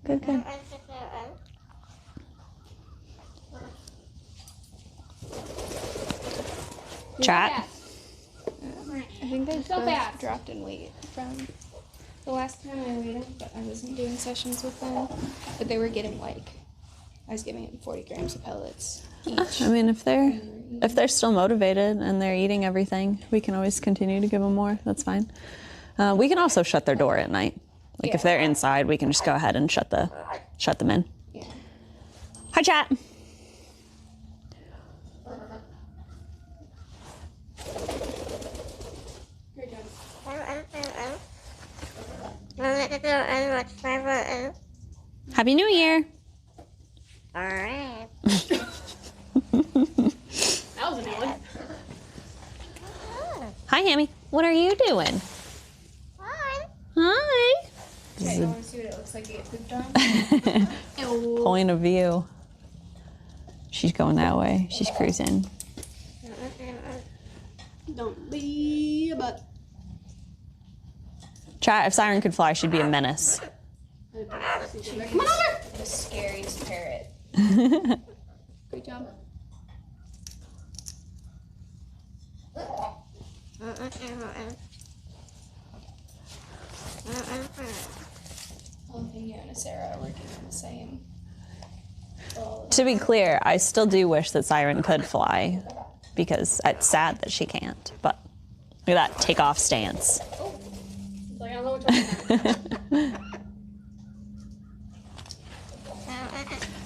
Good, good. Chat. I think they both dropped in weight from the last time I weighed them, but I wasn't doing sessions with them. But they were getting like, I was giving them 40 grams of pellets each. I mean, if they're still motivated and they're eating everything, we can always continue to give them more. That's fine. We can also shut their door at night. Like if they're inside, we can just go ahead and shut them in. Yeah. Hi, chat. Happy New Year. All right. That was a new one. Hi, Hammy. What are you doing? Hi. Okay, you want to see what it looks like to get pooped on? Point of view. She's going that way. She's cruising. Don't be a butt. Chat, if Siren could fly, she'd be a menace. Come on over! The scariest parrot. Good job. I think you and Sarah are working on the same. To be clear, I still do wish that Siren could fly, because it's sad that she can't. But look at that takeoff stance. Oh, like I don't know what to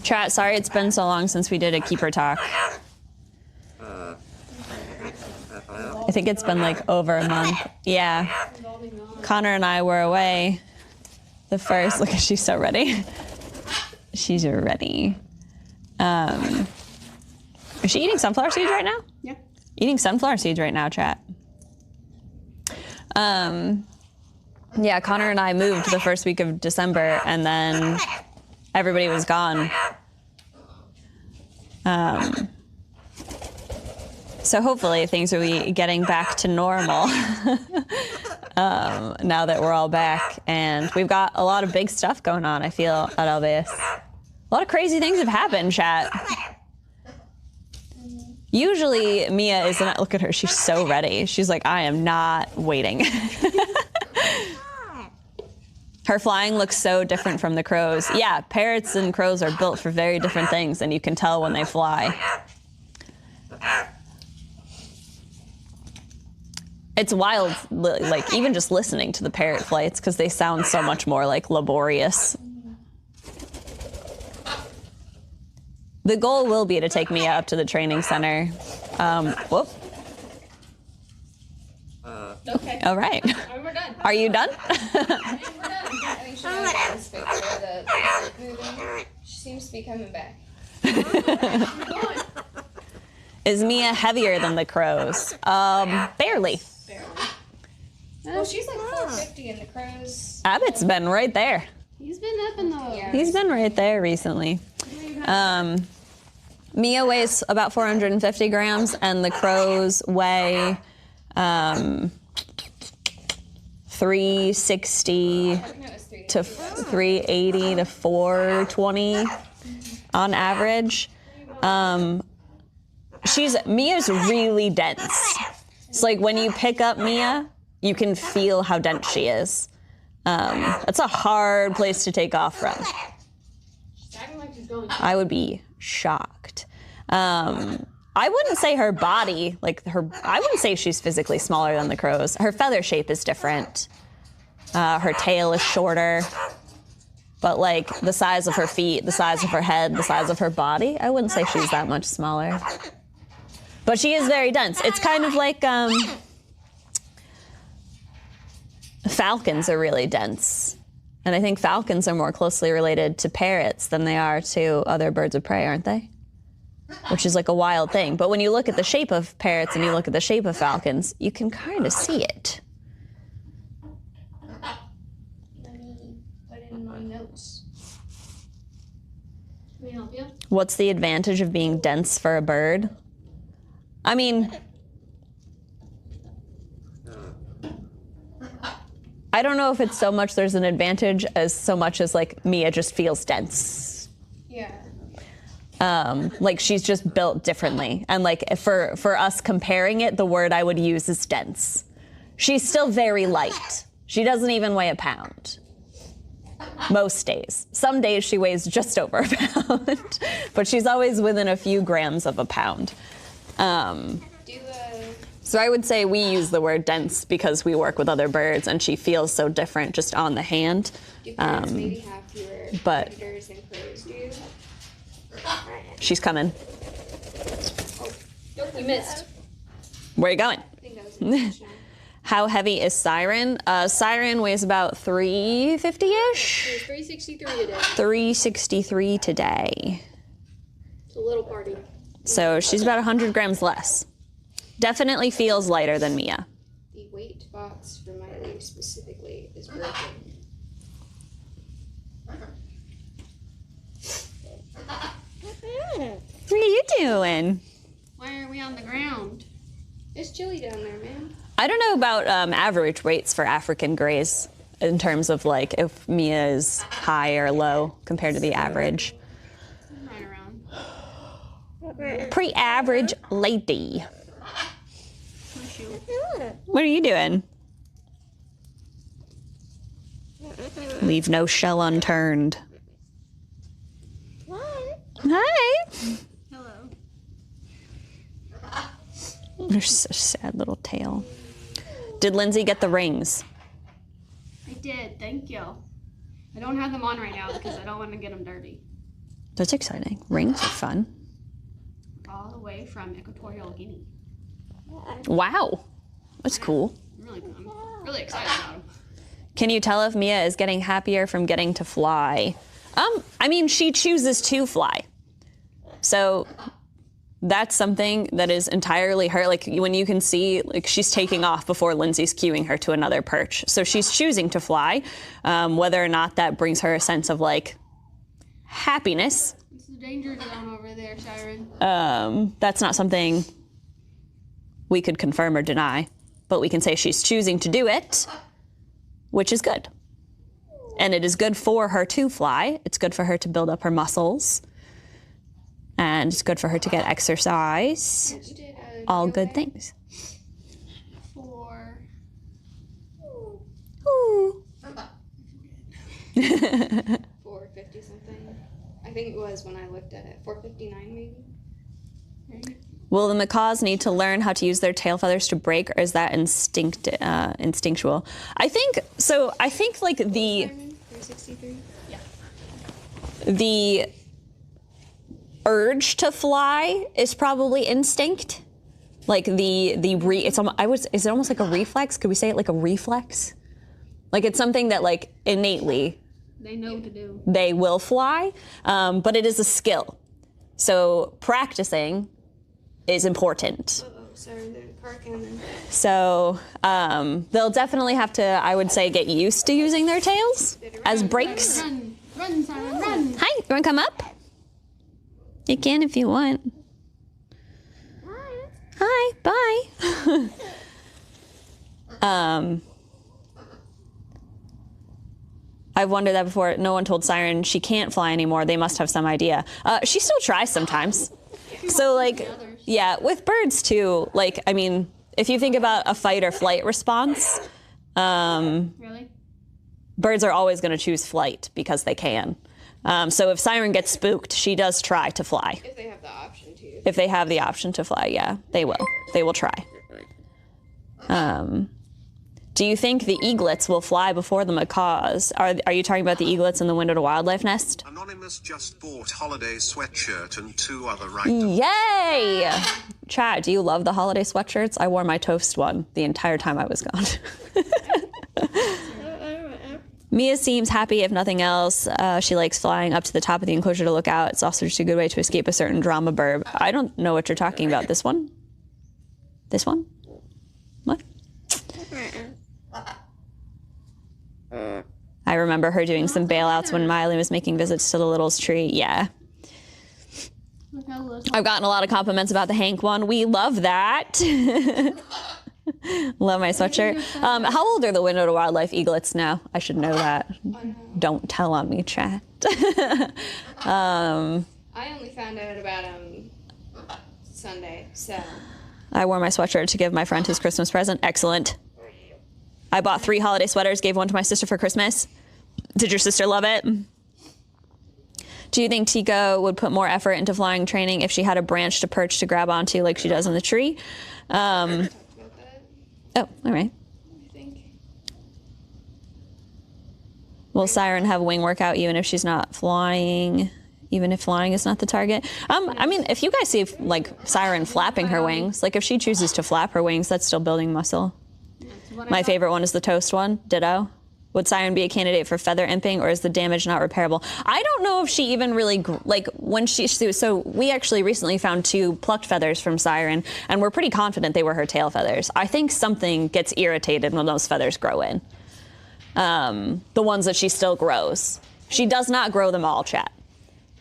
Chat, sorry it's been so long since we did a keeper talk. I think it's been like over a month. Yeah. Connor and I were away. The first, look, she's so ready. She's ready. Is she eating sunflower seeds right now? Yeah. Eating sunflower seeds right now, chat. Yeah, Connor and I moved the first week of December, and then everybody was gone. So hopefully things will be getting back to normal now that we're all back. And we've got a lot of big stuff going on, I feel, at Alveus. A lot of crazy things have happened, chat. Usually Mia isn't, look at her, she's so ready. She's like, I am not waiting. Her flying looks so different from the crows. Yeah, parrots and crows are built for very different things, and you can tell when they fly. It's wild, like even just listening to the parrot flights, because they sound so much more like laborious. The goal will be to take Mia up to the training center. Whoop. Okay. All right. We're done. Are you done? We're done. I think she might have this big for the moving. She seems to be coming back. Is Mia heavier than the crows? Barely. Well, she's like 450 and the crows. Abbott's been right there. He's been up in the. Yeah. He's been right there recently. Mia weighs about 450 grams, and the crows weigh 360 to 380 to 420 on average. Mia's really dense. It's like when you pick up Mia, you can feel how dense she is. It's a hard place to take off from. I would be shocked. I wouldn't say her body, I wouldn't say she's physically smaller than the crows. Her feather shape is different. Her tail is shorter. But like the size of her feet, the size of her head, the size of her body, I wouldn't say she's that much smaller. But she is very dense. It's kind of like falcons are really dense. And I think falcons are more closely related to parrots than they are to other birds of prey, aren't they? Which is like a wild thing. But when you look at the shape of parrots and you look at the shape of falcons, you can kind of see it. Let me put in my notes. Can we help you? What's the advantage of being dense for a bird? I mean, I don't know if it's so much there's an advantage as so much as like Mia just feels dense. Yeah. Like she's just built differently. And like for us comparing it, the word I would use is dense. She's still very light. She doesn't even weigh a pound. Most days. Some days she weighs just over a pound, but she's always within a few grams of a pound. So I would say we use the word dense because we work with other birds and she feels so different just on the hand. Do birds maybe have fewer predators than crows do? She's coming. Oh, nope, you missed. Where are you going? I think that was intentional. How heavy is Siren? Siren weighs about 350-ish. It was 363 today. 363 today. It's a little party. So she's about 100 grams less. Definitely feels lighter than Mia. The weight box for my leaf specifically is broken. What are you doing? Why are we on the ground? It's chilly down there, man. I don't know about average weights for African greys in terms of like if Mia is high or low compared to the average. Right around. Pretty average lady. What are you doing? Leave no shell unturned. Hi. Hello. There's such a sad little tail. Did Lindsay get the rings? I did, thank you. I don't have them on right now because I don't want to get them dirty. That's exciting. Rings are fun. All the way from Equatorial Guinea. Wow. That's cool. I'm really excited about them. Can you tell if Mia is getting happier from getting to fly? I mean, she chooses to fly. So that's something that is entirely her. Like when you can see, like she's taking off before Lindsay's cueing her to another perch. So she's choosing to fly. Whether or not that brings her a sense of like happiness. It's the danger zone over there, Siren. That's not something we could confirm or deny, but we can say she's choosing to do it, which is good. And it is good for her to fly. It's good for her to build up her muscles. And it's good for her to get exercise. All good things. 450 something. I think it was when I looked at it. 459 maybe. Right. Will the macaws need to learn how to use their tail feathers to break, or is that instinctual? I think like the 363. Yeah. The urge to fly is probably instinct. Like is it almost like a reflex? Could we say it like a reflex? Like it's something that like innately they know to do. They will fly, but it is a skill. So practicing is important. Sorry, there's a car coming. So they'll definitely have to, I would say, get used to using their tails as brakes. Run, Siren, run. Hi, you want to come up? You can if you want. Hi, bye. I've wondered that before. No one told Siren she can't fly anymore. They must have some idea. She still tries sometimes. So like, yeah, with birds too. Like, I mean, if you think about a fight or flight response, Really? birds are always going to choose flight because they can. So if Siren gets spooked, she does try to fly. If they have the option to. If they have the option to fly, yeah, they will. They will try. Do you think the eaglets will fly before the macaws? Are you talking about the eaglets in the window to wildlife nest? Anonymous just bought holiday sweatshirt and 2 other items. Yay! Chat, do you love the holiday sweatshirts? I wore my toast one the entire time I was gone. Mia seems happy, if nothing else. She likes flying up to the top of the enclosure to look out. It's also just a good way to escape a certain drama burb. I don't know what you're talking about. This one? This one? What? I remember her doing some bailouts when Miley was making visits to the Littles tree. Yeah. I've gotten a lot of compliments about the Hank one. We love that. Love my sweatshirt. How old are the Window to Wildlife eaglets now? I should know that. Don't tell on me, chat. I only found out about Sunday, so. I wore my sweatshirt to give my friend his Christmas present. Excellent. I bought 3 holiday sweaters, gave one to my sister for Christmas. Did your sister love it? Do you think Tico would put more effort into flying training if she had a branch to perch to grab onto like she does in the tree? Talked about that, Oh, all right. I think. Will Siren have wing workout even if she's not flying? Even if flying is not the target? I mean, if you guys see like Siren flapping her wings, like if she chooses to flap her wings, that's still building muscle. My favorite one is the toast one, ditto. Would Siren be a candidate for feather imping, or is the damage not repairable? I don't know if she even really, like, when so we actually recently found 2 plucked feathers from Siren, and we're pretty confident they were her tail feathers. I think something gets irritated when those feathers grow in. The ones that she still grows. She does not grow them all, chat.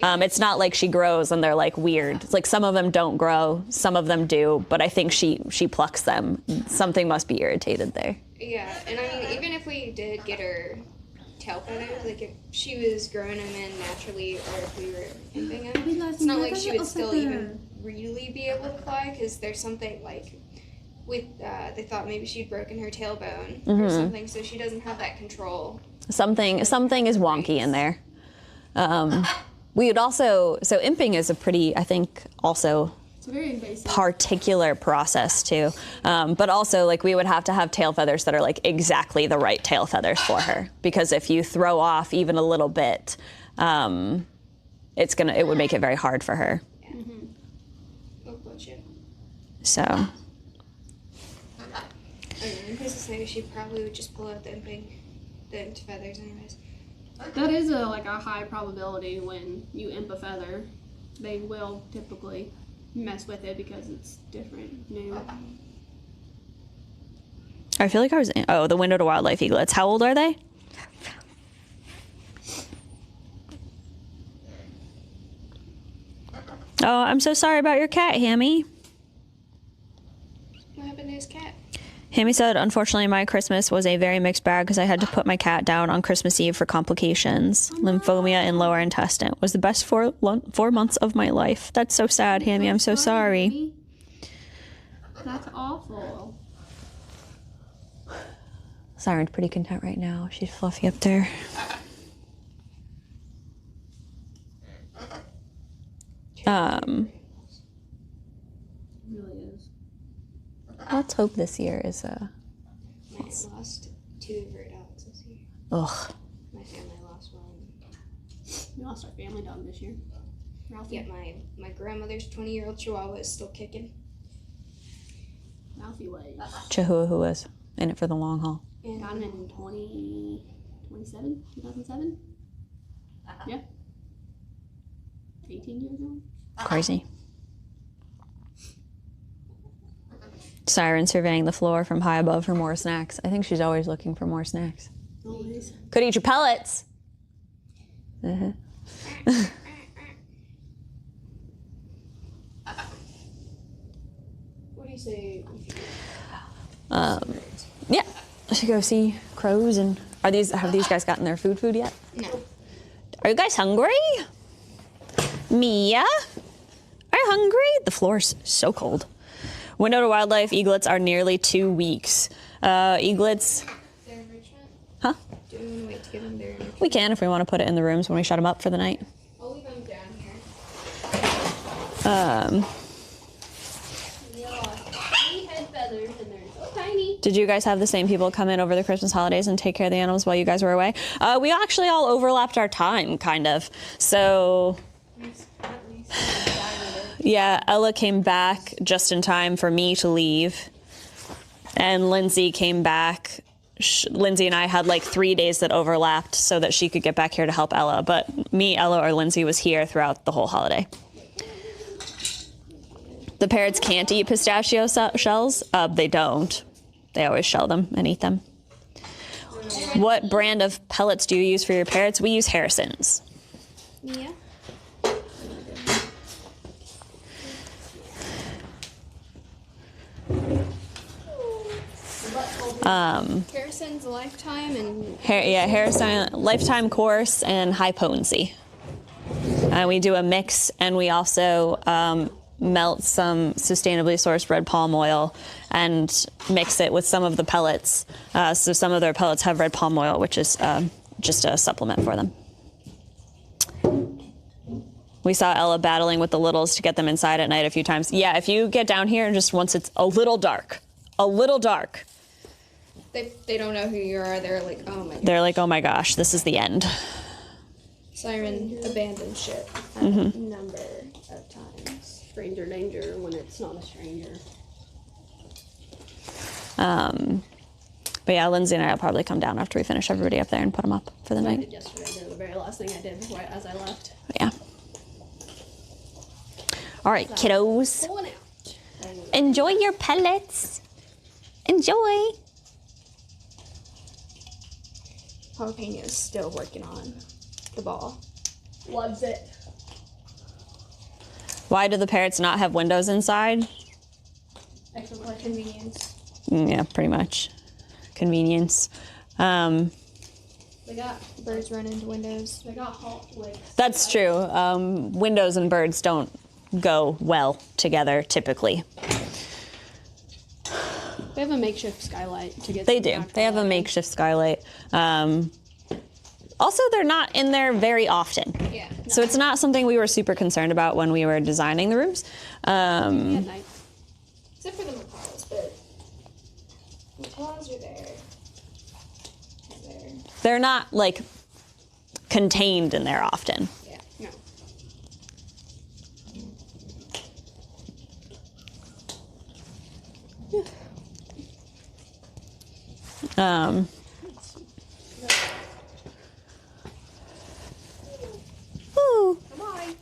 It's not like she grows and they're like weird. It's like some of them don't grow, some of them do, but I think she plucks them. Something must be irritated there. Yeah, and I mean, even if we did get her tail feathers, like if she was growing them in naturally, or if we were imping them, it's not like she would still even really be able to fly, because there's something like with they thought maybe she'd broken her tailbone or something, so she doesn't have that control. Something is wonky in there. We would also, so imping is a pretty, I think, also it's a very invasive, particular process too. But also, like, we would have to have tail feathers that are like exactly the right tail feathers for her, because if you throw off even a little bit, it would make it very hard for her. Yeah. Oh, gotcha. So. Who's to say she probably would just pull out the imped feathers anyways. that is a high probability when you imp a feather. They will typically mess with it because it's different, new. I feel like the Window to Wildlife eaglets. How old are they? Oh, I'm so sorry about your cat, Hammy. What happened to his cat? Hammy said, unfortunately, my Christmas was a very mixed bag because I had to put my cat down on Christmas Eve for complications. Lymphomia in lower intestine. It was the best 4 months of my life. That's so sad, Hammy. I'm so sorry. Hammy. That's awful. Siren's pretty content right now. She's fluffy up there. It really is. Let's hope this year is I lost 2 of her dogs this year. Ugh. My family lost one. We lost our family dog this year. Ralphie. Yeah, my grandmother's 20-year-old Chihuahua is still kicking. Ralphie was. Chihuahua was in it for the long haul. And Got him in 2007? Yeah. 18 years old. Crazy. Siren surveying the floor from high above for more snacks. I think she's always looking for more snacks. Always. Could eat your pellets. what do you say? Yeah, I should go see crows. And have these guys gotten their food yet? No. Are you guys hungry? Mia? Are you hungry? The floor's so cold. Window to Wildlife eaglets are nearly 2 weeks. Eaglets, Their enrichment? huh? Do we want to wait to give them their enrichment? We can if we want to put it in the rooms when we shut them up for the night. I'll leave them down here. They lost 3 head feathers and they're so tiny. Did you guys have the same people come in over the Christmas holidays and take care of the animals while you guys were away? We actually all overlapped our time, kind of. So, yeah, Ella came back just in time for me to leave. And Lindsay came back. Lindsay and I had like 3 days that overlapped so that she could get back here to help Ella. But me, Ella, or Lindsay was here throughout the whole holiday. The parrots can't eat pistachio shells. They don't. They always shell them and eat them. What brand of pellets do you use for your parrots? We use Harrison's. Mia? Harrison's lifetime and Harrison lifetime course and high potency. We do a mix, and we also melt some sustainably sourced red palm oil and mix it with some of the pellets. So some of their pellets have red palm oil, which is just a supplement for them. We saw Ella battling with the littles to get them inside at night a few times. Yeah, if you get down here and just once it's a little dark, they don't know who you are. They're like, oh my. They're like, oh my gosh, this is the end. Siren abandoned ship a number of times. Stranger danger when it's not a stranger. But yeah, Lindsay and I will probably come down after we finish everybody up there and put them up for the I night. did yesterday. They were the very last thing I did before as I left. Yeah. All right, kiddos. Pulling out. Enjoy your pellets. Enjoy. Jalapeno's still working on the ball. Loves it. Why do the parrots not have windows inside? Extra question. Convenience. Yeah, pretty much. Convenience. They got Birds run into windows. They got like. That's true. Windows and birds don't go well together typically. They have a makeshift skylight to get. They do. They have a makeshift skylight. Also, they're not in there very often. Yeah. So it's not something we were super concerned about when we were designing the rooms. At night. Except for the macaws, but macaws are there. They're not like contained in there often. Yeah. No. Woo. Come on.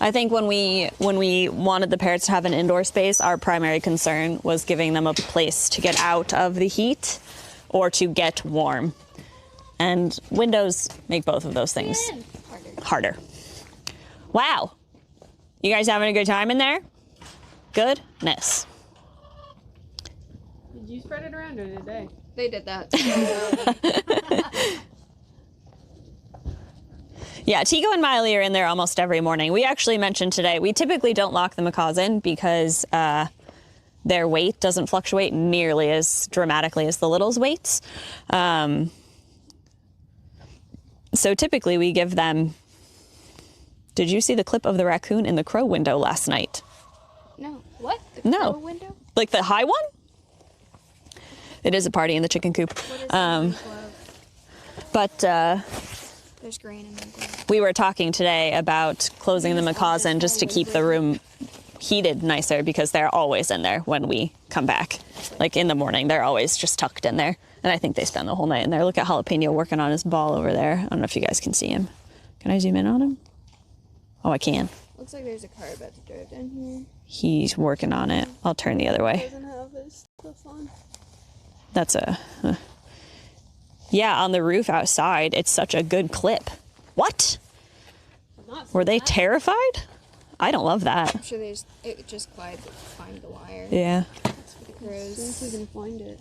I think when we wanted the parrots to have an indoor space, our primary concern was giving them a place to get out of the heat or to get warm. And windows make both of those things harder. Wow. You guys having a good time in there? Goodness. Did you spread it around or did they? They did that. Yeah, Tico and Miley are in there almost every morning. We actually mentioned today, we typically don't lock the macaws in because their weight doesn't fluctuate nearly as dramatically as the littles' weights. So typically we give them... Did you see the clip of the raccoon in the crow window last night? No. What? The No. crow window? Like the high one? It is a party in the chicken coop. What is But There's grain in there. we were talking today about closing the macaws in just to keep the room heated nicer because they're always in there when we come back. Like in the morning, they're always just tucked in there. And I think they spend the whole night in there. Look at Jalapeno working on his ball over there. I don't know if you guys can see him. Can I zoom in on him? Oh, I can. Looks like there's a car about to drive down here. He's working on it. I'll turn the other way. Doesn't have his stuff on. That's yeah, on the roof outside, it's such a good clip. What? Were they terrified? I don't love that. I'm sure it just glides find the wire. Yeah. That's for the crows. As soon as we can find it.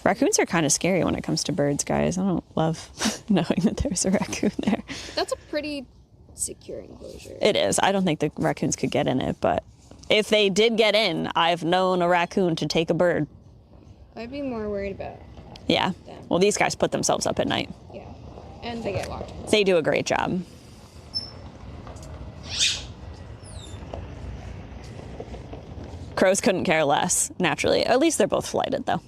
Raccoons are kind of scary when it comes to birds, guys. I don't love knowing that there's a raccoon there. That's a pretty secure enclosure. It is. I don't think the raccoons could get in it, but if they did get in, I've known a raccoon to take a bird. I'd be more worried about. Yeah. Well, these guys put themselves up at night. Yeah. And they get locked. They do a great job. Crows couldn't care less, naturally. At least they're both flighted, though.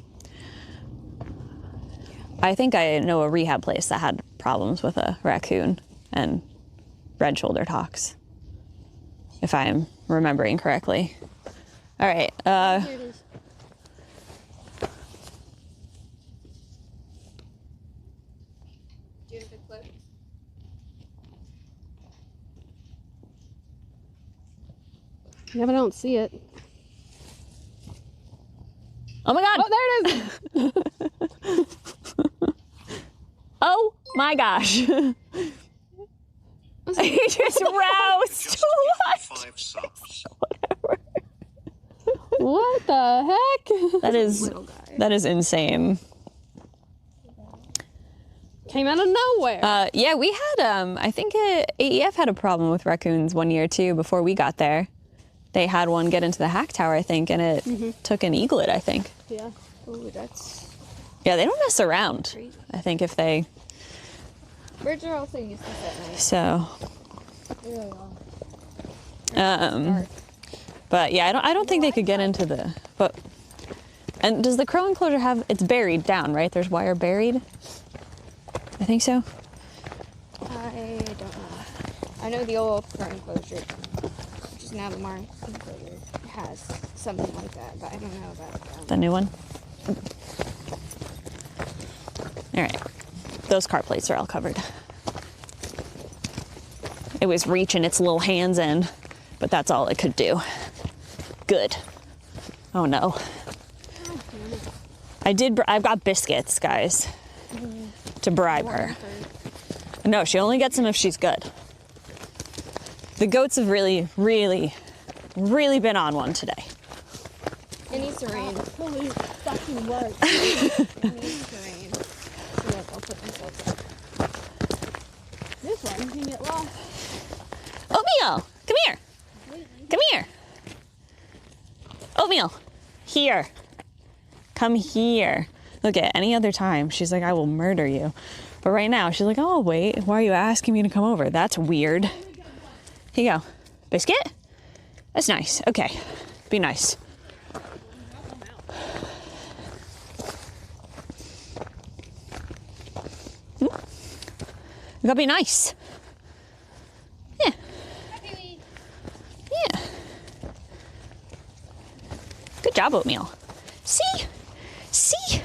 I think I know a rehab place that had problems with a raccoon and red-shouldered hawks, if I am remembering correctly. All right. Here it is. Do you have the clip? Yeah, but I don't see it. Oh my God! Oh, there it is! Oh my gosh! He just roused. Just What? 5 subs. Whatever. What the heck? That is Little guy. That is insane. Came out of nowhere. Yeah, we had, I think AEF had a problem with raccoons one year too before we got there. They had one get into the hack tower, I think, and it took an eaglet, I think. Yeah. Ooh, that's Yeah, they don't mess around, crazy. I think, if they, Birds are also useless at night. so. They really are. But yeah, I don't think they could get into the, but, and does the crow enclosure have, it's buried down, right? There's wire buried? I think so. I don't know. I know the old crow enclosure, which is now the Mars enclosure, has something like that, but I don't know about The new one? All right. Those car plates are all covered. It was reaching its little hands in, but that's all it could do. Good. Oh no. I've got biscuits, guys, to bribe her. No, she only gets them if she's good. The goats have really, really, really been on one today. It needs to rain. Holy fucking work. It needs to rain. Look, I'll put myself up. This one can get lost. Oatmeal, come here. Come here. Oatmeal, here. Come here. Look, at any other time, she's like, I will murder you. But right now, she's like, oh, wait, why are you asking me to come over? That's weird. Here you go. Biscuit? That's nice. Okay, be nice. You gotta be nice. Yeah. Yeah. Good job, Oatmeal. See? See?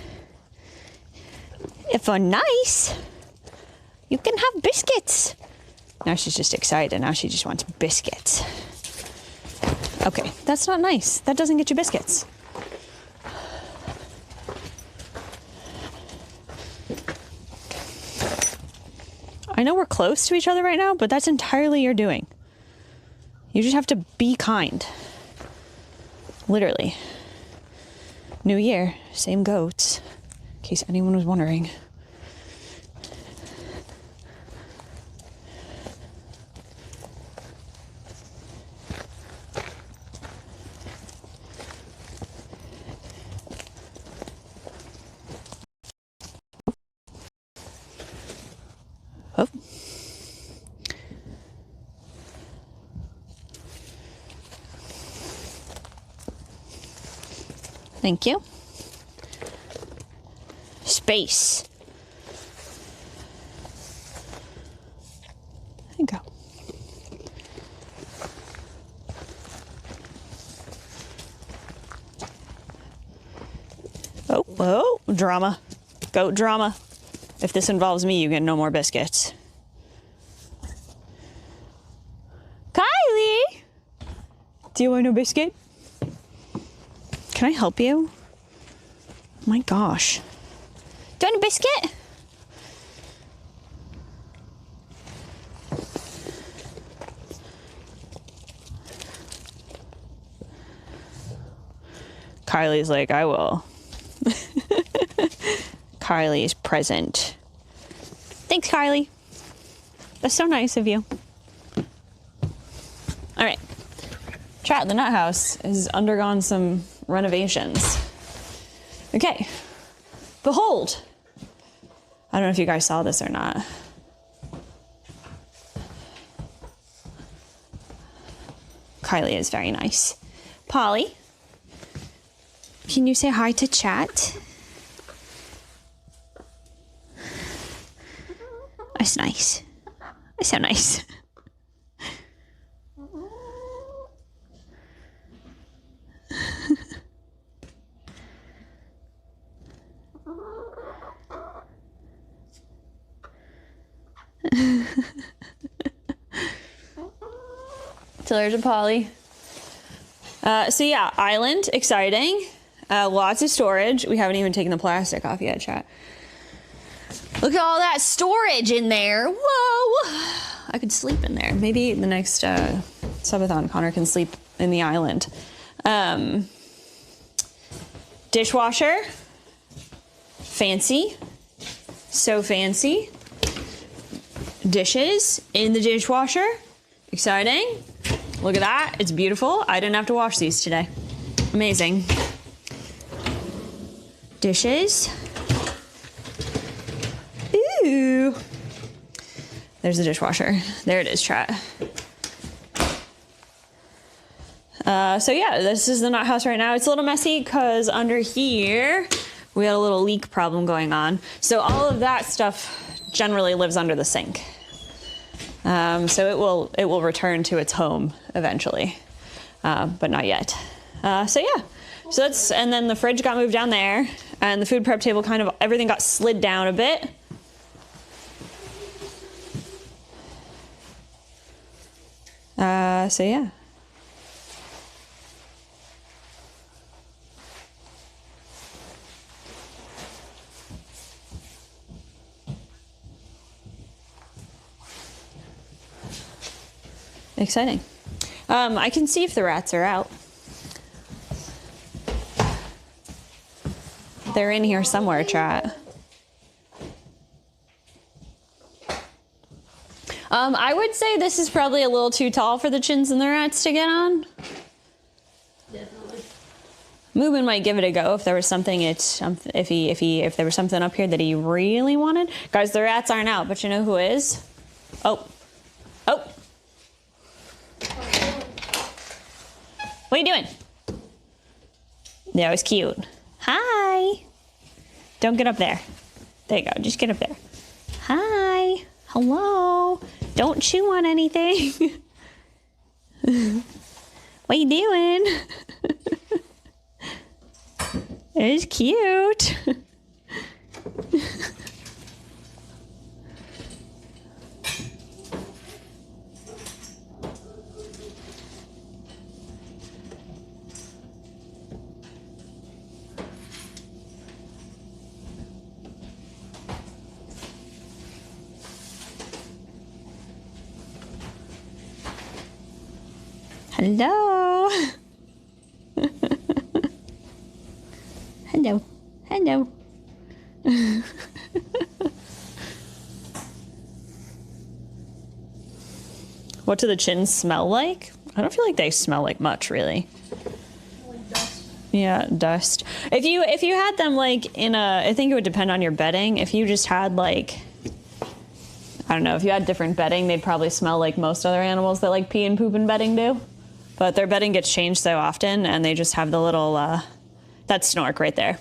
If you're nice, you can have biscuits. Now she's just excited. Now she just wants biscuits. Okay, that's not nice. That doesn't get you biscuits. I know we're close to each other right now, but that's entirely your doing. You just have to be kind. Literally. New year, same goats, in case anyone was wondering. Oh. Thank you. Space. There you go. Oh, whoa, drama. Goat drama. If this involves me, you get no more biscuits. Kylie! Do you want a biscuit? Can I help you? Oh my gosh. Do you want a biscuit? Kylie's like, I will. Kylie's present. Thanks, Kylie. That's so nice of you. All right. Chat, the nut house has undergone some renovations. Okay. Behold. I don't know if you guys saw this or not. Kylie is very nice. Polly, can you say hi to chat? That's nice. That's so nice. So there's a Polly. So yeah, island, exciting. Lots of storage. We haven't even taken the plastic off yet, chat. Look at all that storage in there. Whoa! I could sleep in there. Maybe the next subathon, Connor can sleep in the island. Dishwasher. Fancy. So fancy. Dishes in the dishwasher. Exciting. Look at that. It's beautiful. I didn't have to wash these today. Amazing. Dishes. Ooh. There's the dishwasher. There it is, chat. So yeah, this is the nut house right now. It's a little messy because under here, we had a little leak problem going on. So all of that stuff generally lives under the sink. So it will return to its home eventually, but not yet. So yeah, so that's, and then the fridge got moved down there, and the food prep table kind of, everything got slid down a bit. So yeah. Exciting. I can see if the rats are out. They're in here somewhere, chat. I would say this is probably a little too tall for the chins and the rats to get on. Definitely. Moomin might give it a go if there was something if there was something up here that he really wanted. Guys, the rats aren't out, but you know who is? Oh. What are you doing? That was cute. Hi. Don't get up there. There you go. Just get up there. Hi. Hello. Don't chew on anything. What you doing? It's cute. Hello. Hello. Hello. What do the chins smell like? I don't feel like they smell like much, really. Like dust. Yeah, dust. If you had them like in a, I think it would depend on your bedding. If you just had like, I don't know, if you had different bedding, they'd probably smell like most other animals that like pee and poop in bedding do. But their bedding gets changed so often, and they just have the little, that's Snork right there.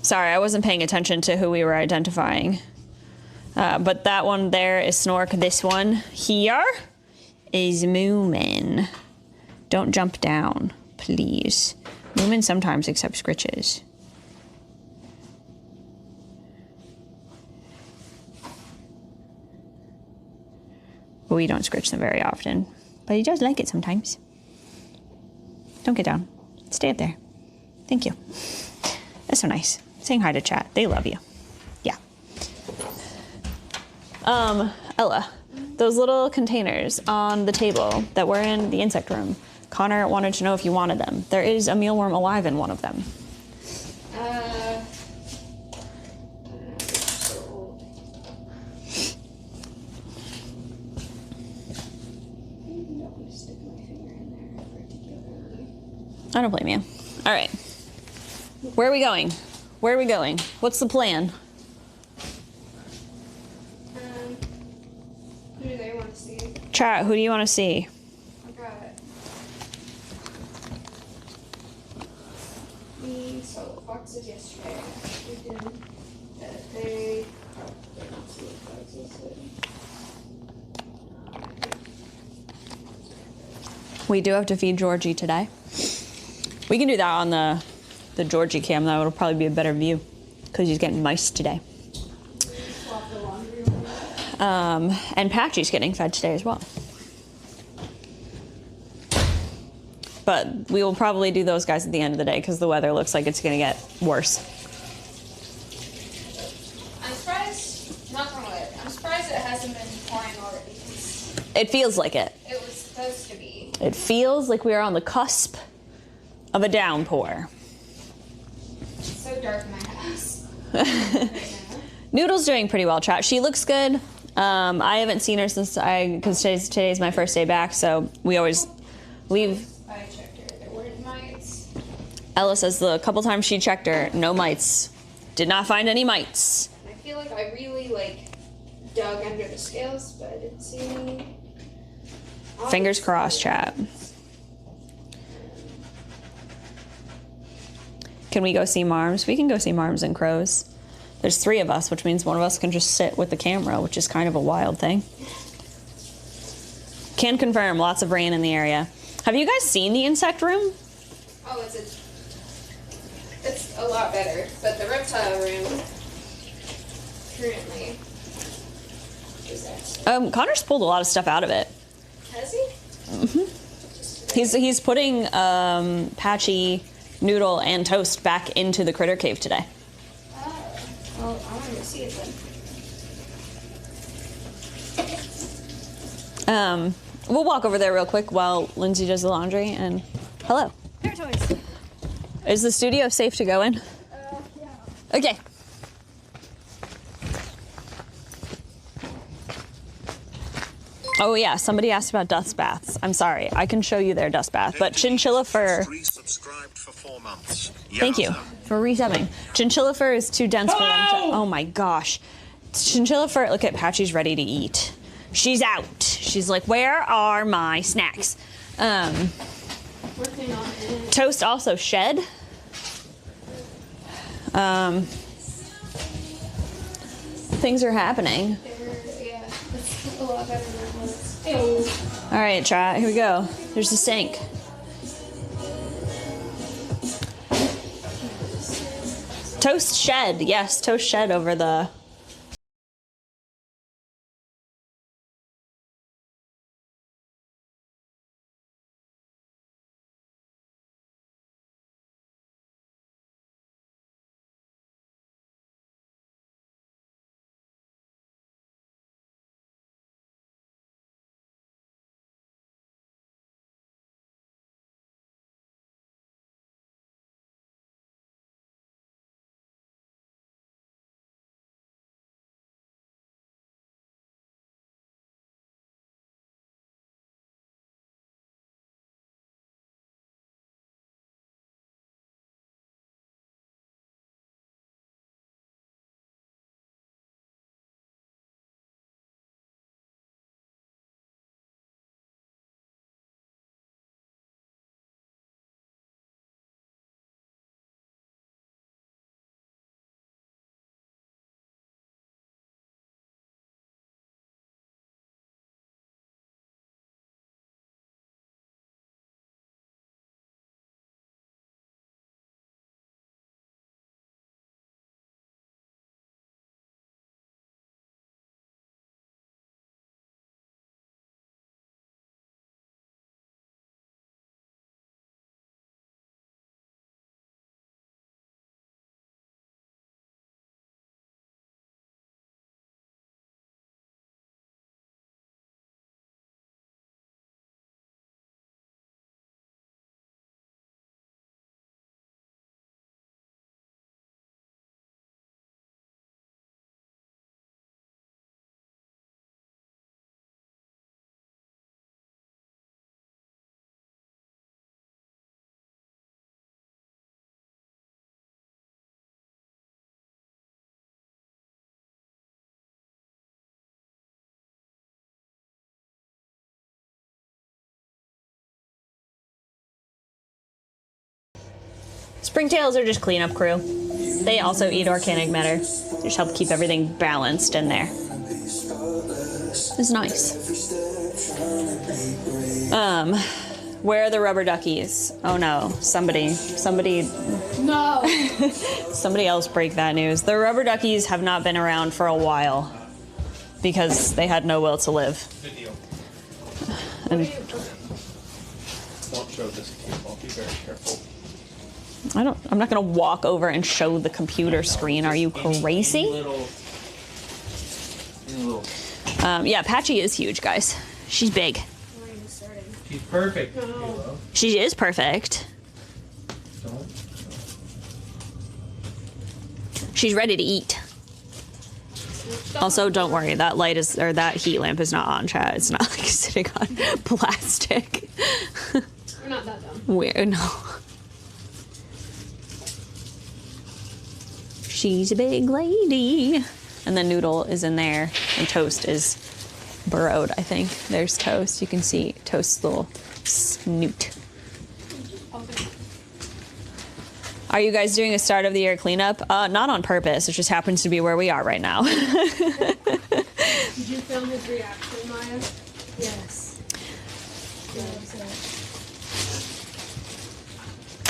Sorry, I wasn't paying attention to who we were identifying. But that one there is Snork. This one here is Moomin. Don't jump down, please. Moomin sometimes accepts scritches. We don't scritch them very often, but he does like it sometimes. Don't get down. Stay up there. Thank you. That's so nice. Saying hi to chat. They love you. Yeah. Ella, those little containers on the table that were in the insect room, Connor wanted to know if you wanted them. There is a mealworm alive in one of them. I don't blame you. All right. Where are we going? Where are we going? What's the plan? Who do they want to see? Chat, who do you want to see? I got the solo foxes yesterday. We did that they don't see what foxes. We do have to feed Georgie today. We can do that on the Georgie cam. That would probably be a better view because he's getting mice today. And Patchy's getting fed today as well. But we will probably do those guys at the end of the day because the weather looks like it's going to get worse. I'm surprised, knock on wood, I'm surprised it hasn't been pouring already. It feels like it. It was Supposed to be. It feels like we are on the cusp of a downpour. It's so dark in my house. Noodle's doing pretty well, chat. She looks good. I haven't seen her since because today's my first day back, so we always leave. I checked her. There weren't mites. Ella says the couple times she checked her, no mites. Did not find any mites. I feel like I really dug under the scales, but I didn't see any. Fingers crossed, chat. Can we go see Marms? We can go see Marms and Crows. There's 3 of us, which means one of us can just sit with the camera, which is kind of a wild thing. Can confirm, lots of rain in the area. Have you guys seen the insect room? Oh, it's a lot better, but the reptile room currently is actually. Connor's pulled a lot of stuff out of it. Has he? Mm-hmm. He's putting Patchy, Noodle, and Toast back into the critter cave today. Oh, well, I want to go see it then. We'll walk over there real quick while Lindsay does the laundry. And hello. Parrot toys. Is the studio safe to go in? Yeah. Okay. Oh yeah, somebody asked about dust baths. I'm sorry, I can show you their dust bath, but chinchilla fur. Resubscribed for 4 months. Thank you for resubbing. Chinchilla fur is too dense for them to. Oh my gosh, chinchilla fur. Look at Patchy's ready to eat. She's out. She's like, where are my snacks? Working on it. Toast also shed. Things are happening. Yeah, it's a lot better than it was. Ew. All right, chat, here we go. There's the sink. Toast shed, yes, Toast shed over the. Springtails are just cleanup crew. They also eat organic matter. They just help keep everything balanced in there. It's nice. Where are the rubber duckies? Oh no, somebody, No. somebody else break that news. The rubber duckies have not been around for a while because they had no will to live. Video. And Don't show this to people. Be very careful. I'm not gonna walk over and show the computer screen. Are you crazy? Any little Yeah, Patchy is huge, guys. She's big. We're gonna start in. She's perfect. No. Kayla. She is perfect. Don't. She's ready to eat. Also, don't worry. That light is, or that heat lamp is not on, chat. It's not like sitting on plastic. We're not that dumb. Weird. No. She's a big lady. And then Noodle is in there, and Toast is burrowed, I think. There's Toast. You can see Toast's little snoot. Okay. Are you guys doing a start of the year cleanup? Not on purpose. It just happens to be where we are right now. Did you film his reaction, Maya? Yes.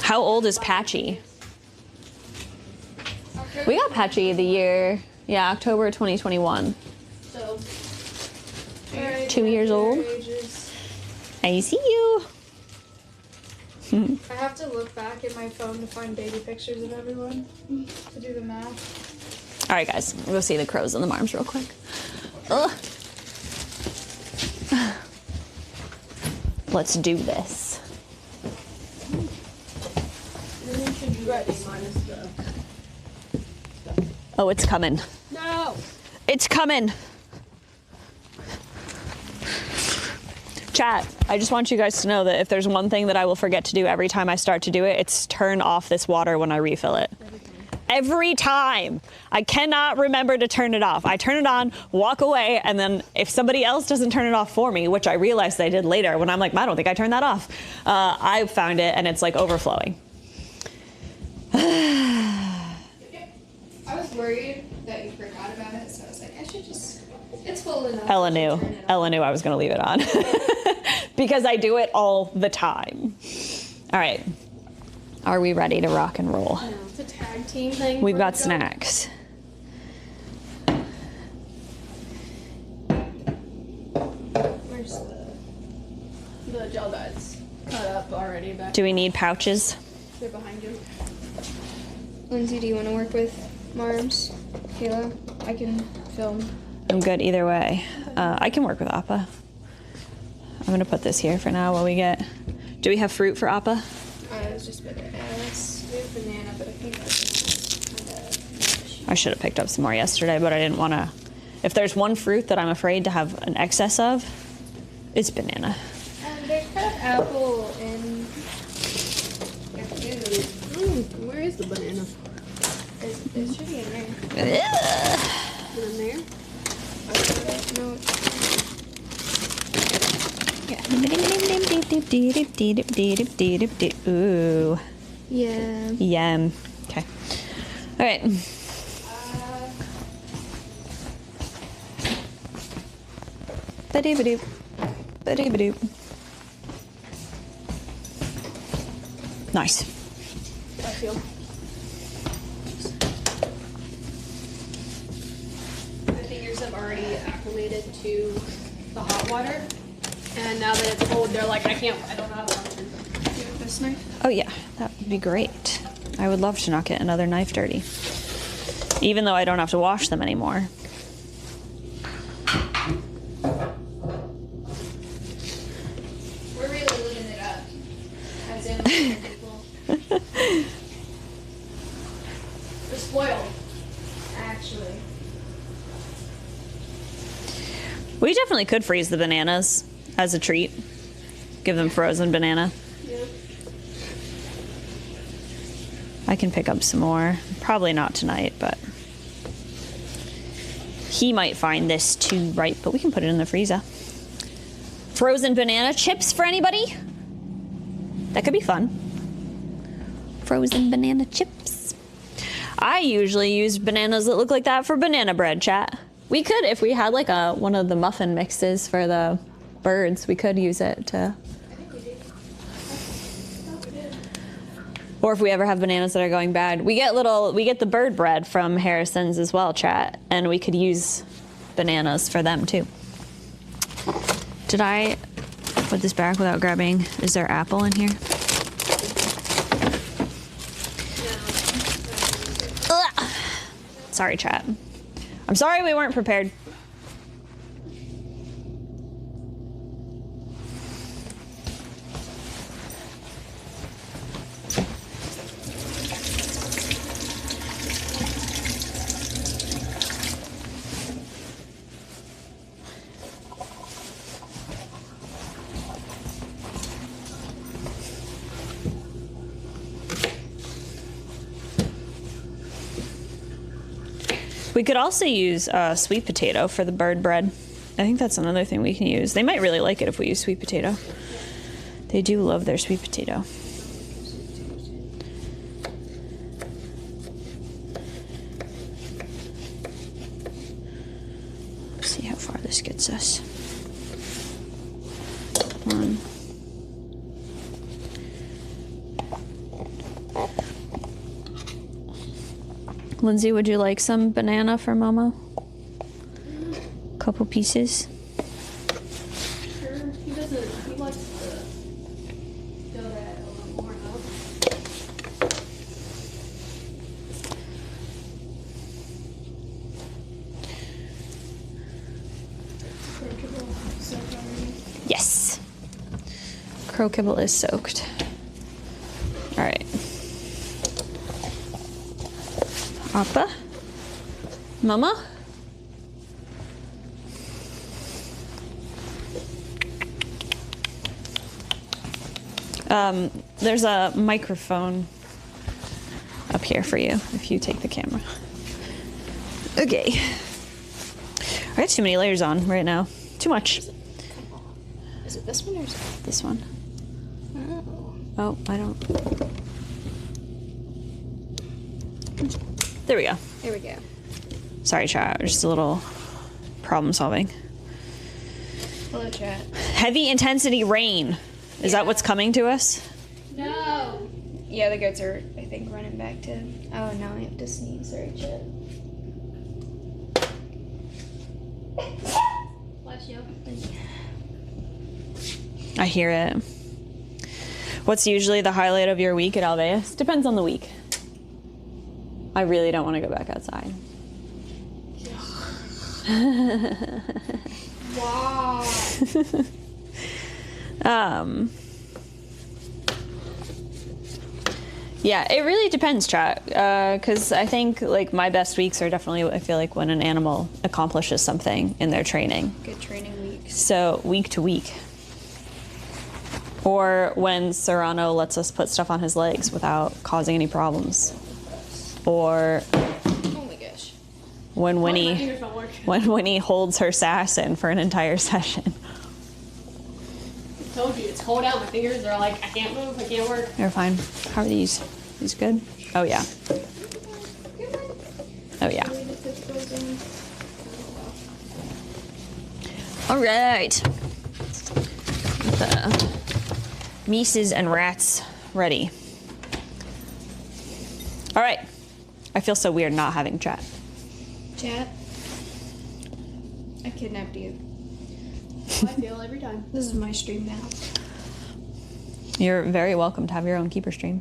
How old is Patchy? We got Patchy the year, yeah, October 2021. So, 2 years old. I see you. I have to look back at my phone to find baby pictures of everyone to do the math. All right, guys, we'll go see the crows and the marms real quick. Ugh. Let's do this. Oh, it's coming. no. It's coming. Chat, I just want you guys to know that if there's one thing that I will forget to do every time I start to do it, it's turn off this water when I refill it. Every time. I cannot remember to turn it off. I turn it on, walk away, and then if somebody else doesn't turn it off for me, which I realized I did later when I'm like, I don't think I turned that off. I found it and it's like overflowing. I was worried that you forgot about it, so I was like, I should just. It's full enough. Ella I should knew. turn it off. Ella knew I was going to leave it on. Because I do it all the time. All right. Are we ready to rock and roll? No, it's a tag team thing. We've We're got going- snacks. Where's the gel that's cut up already back? Do we need pouches? They're behind you. Lindsay, do you want to work with Marms? Kayla, I can film. I'm good either way. I can work with Appa. I'm going to put this here for now while we get... Do we have fruit for Appa? It was just bananas. We have banana, but I think that's I should have picked up some more yesterday, but I didn't want to... If there's one fruit that I'm afraid to have an excess of, it's banana. they cut apple and Where is the banana? it should be in there. In there? No, Ooh. yeah. Yum. Okay. All right. Ba-dee-ba-doop. Ba-dee-ba-doop. Nice. I feel. My fingers have already acclimated to the hot water, and now that it's cold, they're like, I don't know how to function. This knife? Oh yeah, that would be great. I would love to not get another knife dirty. Even though I don't have to wash them anymore. We're really living it up. As in, people. They're spoiled. Actually. We definitely could freeze the bananas as a treat. Give them frozen banana. Yeah. I can pick up some more. Probably not tonight, but he might find this too ripe, but we can put it in the freezer. Frozen banana chips for anybody? That could be fun. Frozen banana chips. I usually use bananas that look like that for banana bread, chat. We could, if we had like one of the muffin mixes for the birds, we could use it to... Or if we ever have bananas that are going bad. We get the bird bread from Harrison's as well, chat. And we could use bananas for them too. Did I put this back without grabbing? Is there apple in here? Ugh. Sorry, chat. I'm sorry we weren't prepared. We could also use sweet potato for the bird bread. I think that's another thing we can use. They might really like it if we use sweet potato. They do love their sweet potato. Let's see how far this gets us. 1. Lindsay, would you like some banana for Momo? Couple pieces. Sure. He doesn't. He likes to go that a little more though. Yes. Crow kibble is soaked. All right. Appa? Mama? There's a microphone up here for you if you take the camera. Okay. I got too many layers on right now. Too much. Is it this one or is it This one. Oh. Oh, I don't. There we go. There we go. Sorry, chat. Just a little problem solving. Hello, chat. Heavy intensity rain. Is that what's coming to us? No. Yeah, the goats are, I think, running back to. Oh, no, I have to sneeze. Sorry, chat. Bless you. I hear it. What's usually the highlight of your week at Alveus? Depends on the week. I really don't want to go back outside. Wow. Yeah, it really depends, chat. Because I think like my best weeks are definitely, I feel like, when an animal accomplishes something in their training. Good training weeks. So week to week. Or when Serrano lets us put stuff on his legs without causing any problems. Or Oh my gosh. when My Winnie fingers don't work. holds her sass in for an entire session. I told you, it's cold out. My fingers are like, I can't move, I can't work. You're fine. How are these? These good? Oh yeah. Oh yeah. All right. The Mises and rats ready. All right. I feel so weird not having chat. Chat. I kidnapped you. I feel every time. This is my stream now. You're very welcome to have your own keeper stream,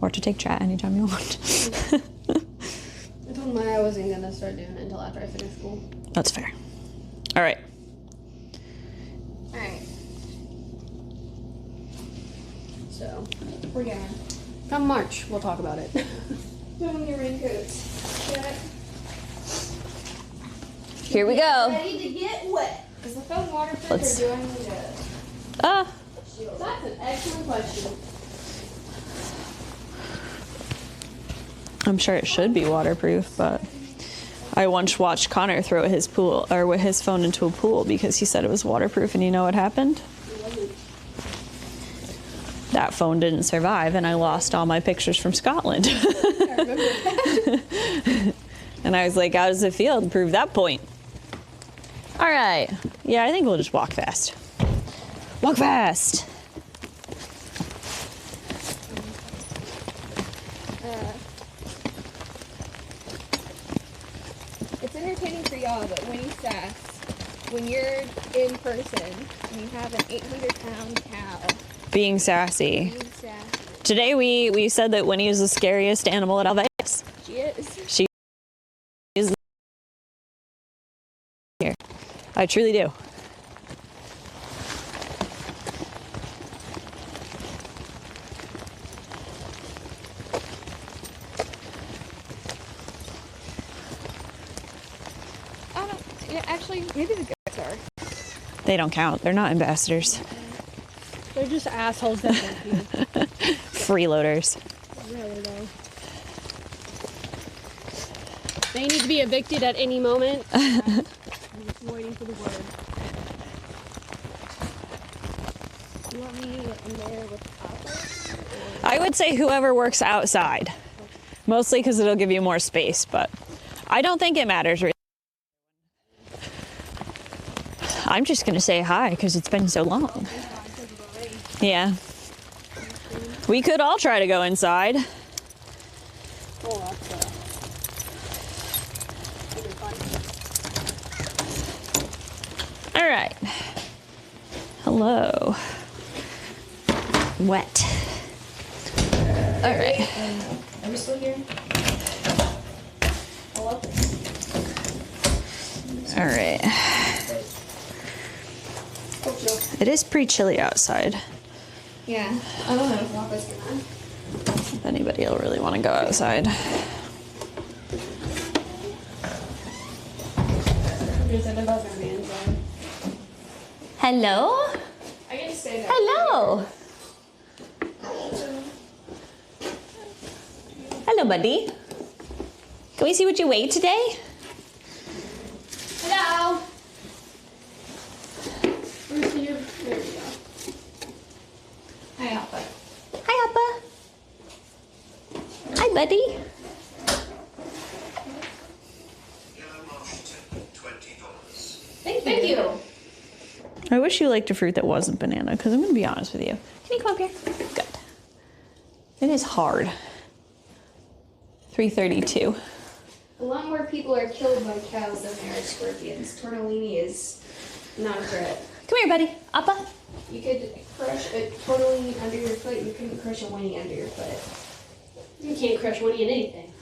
or to take chat anytime you want. I told Maya I wasn't gonna start doing it until after I finished school. That's fair. All right. Alright. So, we're going. Come March, we'll talk about it. Put on your raincoats. Chat. Here we go. Ready to get wet. Is the phone waterproof Let's- or do I need a That's an excellent question. I'm sure it should be waterproof, but I once watched Connor throw his phone into a pool because he said it was waterproof, and you know what happened? That phone didn't survive, and I lost all my pictures from Scotland. And I was like, how does it feel to prove that point? All right. Yeah, I think we'll just walk fast. Walk fast. It's entertaining for y'all, but when you sass, when you're in person and you have an 800-pound cow Being sassy. being sassy, Today we said that Winnie is the scariest animal at Alveus. she is. She is here. I truly do. Oh no, yeah, actually, maybe the goats are. They don't count. They're not ambassadors. They're just assholes that think you. Freeloaders. Really though. They need to be evicted at any moment. I'm just waiting for the word. You want me in there with Papa? I would say whoever works outside. Mostly because it'll give you more space, but I don't think it matters really. I'm just gonna say hi because it's been so long. Yeah. We could all try to go inside. All right. Hello. Wet. All right. Are we still here? Hello? All right. It is pretty chilly outside. Yeah. I don't know if Papa's gonna. If anybody will really want to go outside. There's an above our man's arm. Hello? I can stay there. Hello. Hello, buddy. Can we see what you weigh today? Hello. Where's you? There we go. Hi, Alpha. Hi, Appa. Hi, buddy. Yellow Marmoset, $20. Thank you. I wish you liked a fruit that wasn't banana, because I'm going to be honest with you. Can you come up here? Good. It is hard. 3:32. A lot more people are killed by cows than there are scorpions. Tortellini is not a threat. Come here, buddy. Appa. You could crush a tortellini under your foot. You couldn't crush a Winnie under your foot. You can't crush Woody in anything.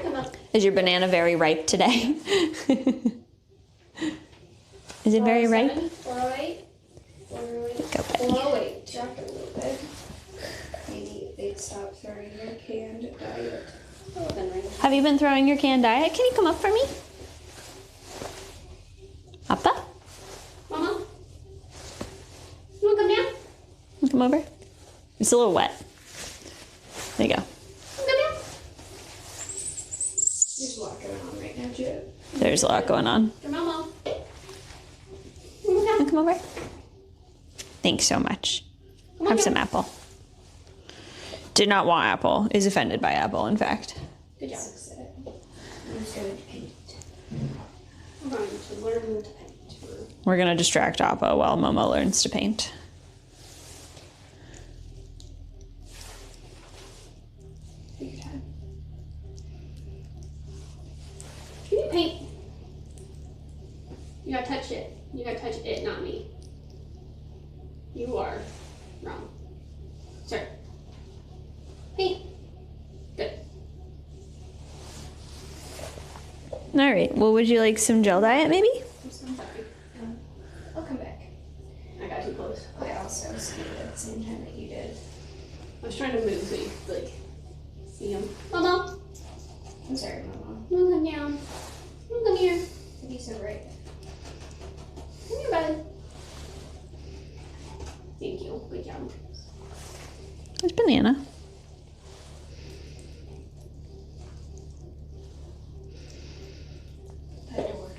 Come up. Is your banana very ripe today? Is it very ripe? 408. 408. Go, buddy. 408. Dropped a little bit. Maybe they'd stop throwing their canned diet. Have you been throwing your canned diet? Can you come up for me? Appa? Mama? You wanna come down? Come over. It's a little wet. There you go. Come down. There's a lot going on right now, Joe. There's a lot going on. Come on, Mom. Come over. Thanks so much. Have some apple. Did not want apple. Is offended by apple, in fact. Good job. I'm just going to paint. I'm going to learn to paint. We're gonna distract Appa while Momo learns to paint. Take your time. Can you paint? You gotta touch it. You gotta touch it, not me. You are wrong. Sir. Paint. Good. All right. Well, would you like some gel diet, maybe? I'm so sorry. I'll come back. I got too close. I also skied at the same time that you did. I was trying to move so you could, like, see him. Mama! I'm sorry, Mama. You wanna come down? You wanna come here? You'd be so right. Come here, bud. Thank you. Good job. There's banana. That did work.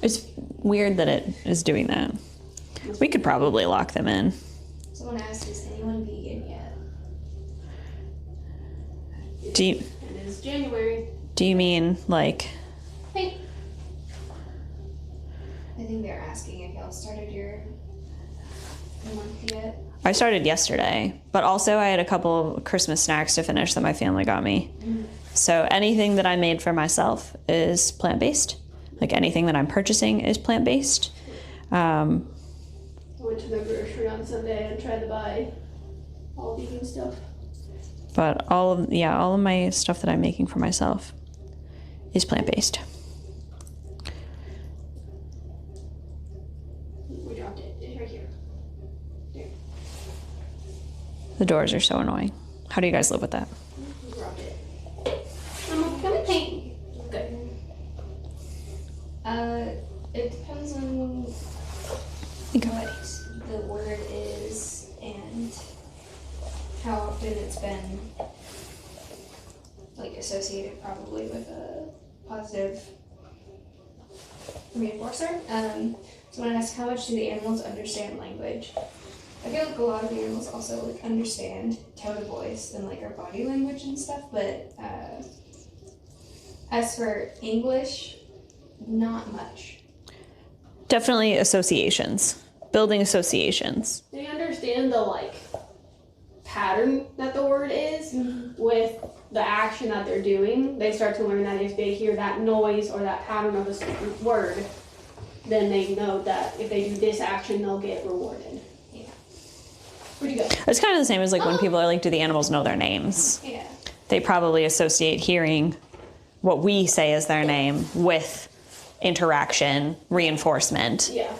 It's weird that it is doing that. We could probably lock them in. Someone asked, is anyone vegan yet? Do you, It is January. do you mean like? Hey. I think they're asking if y'all started your month yet. I started yesterday, but also I had a couple of Christmas snacks to finish that my family got me. So anything that I made for myself is plant-based. Like anything that I'm purchasing is plant-based. I went to the grocery on Sunday and tried to buy all vegan stuff. But all of my stuff that I'm making for myself is plant-based. We dropped it. It's right here. There. The doors are so annoying. How do you guys live with that? We dropped it. Mama, can we paint? Good. It depends on Go. what the word is and how often it's been like associated probably with a positive reinforcer. So when I asked how much do the animals understand language, I feel like a lot of the animals also like understand tone of voice and like our body language and stuff, but as for English, not much. Definitely associations. Building associations. They understand the like pattern that the word is with the action that they're doing. They start to learn that if they hear that noise or that pattern of a word, then they know that if they do this action, they'll get rewarded. Yeah. Where'd you go? It's kind of the same as like when people are like, do the animals know their names? Yeah. They probably associate hearing what we say as their name with interaction, reinforcement, Yeah.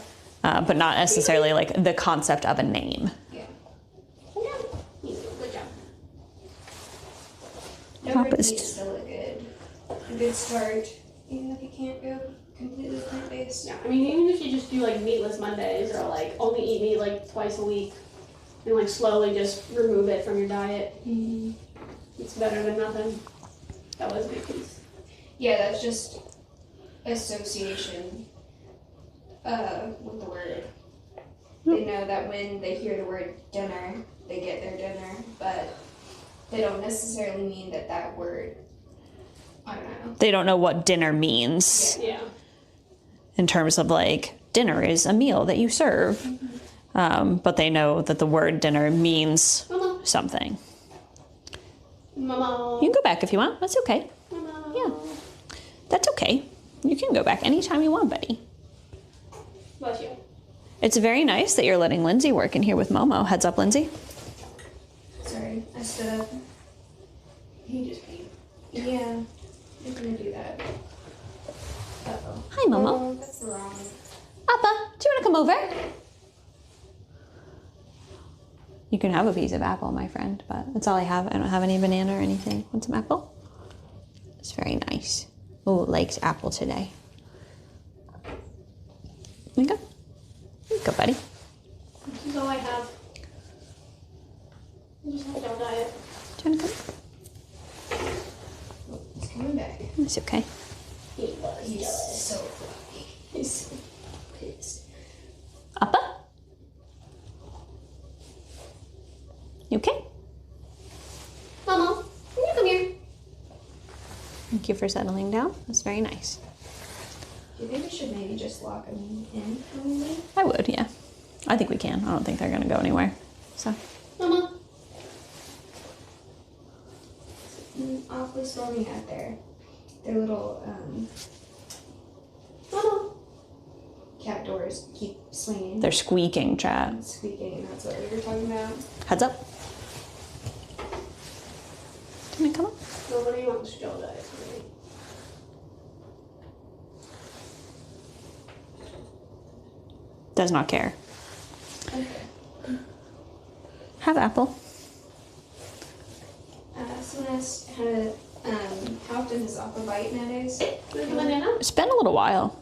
but not necessarily like the concept of a name. Yeah. Good job. No red Papa's- meat is still a good start, even if you can't go completely plant-based. Yeah, I mean, even if you just do like meatless Mondays or like only eat meat like twice a week and like slowly just remove it from your diet, it's better than nothing. That was a big piece. Yeah, that's just association with the word. They know that when they hear the word dinner, they get their dinner, but they don't necessarily mean that word, I don't know. They don't know what dinner means Yeah. in terms of like, dinner is a meal that you serve. But they know that the word dinner means Mama. something. Mama. You can go back if you want. That's okay. Mama. Yeah. That's okay. You can go back anytime you want, buddy. Bless you. It's very nice that you're letting Lindsay work in here with Momo. Heads up, Lindsay. Sorry, I stood up. He just peed. Yeah, I'm gonna do that. Uh-oh. Hi, Momo. Oh, that's the wrong. Appa, do you want to come over? You can have a piece of apple, my friend, but that's all I have. I don't have any banana or anything. Want some apple? It's very nice. Oh, likes apple today. There you go. There you go, buddy. This is all I have. I just have no diet. Do you want to come? It's coming back. It's okay. He was He's jealous. so fluffy. He's so pissed. Appa? You okay? Mama, can you come here? Thank you for settling down. That's very nice. Do you think we should maybe just lock him in when we leave? I would, yeah. I think we can. I don't think they're going to go anywhere. So, Mama. Awfully stormy out there. Their little Mama. cat doors keep swinging they're squeaking, chat. and squeaking, and that's what we were talking about. Heads up. Do you want to come up? Nobody wants to go diet today. Does not care. Okay. Have apple. Someone asked how often does Aqua bite nowadays? Like a banana? It's been a little while.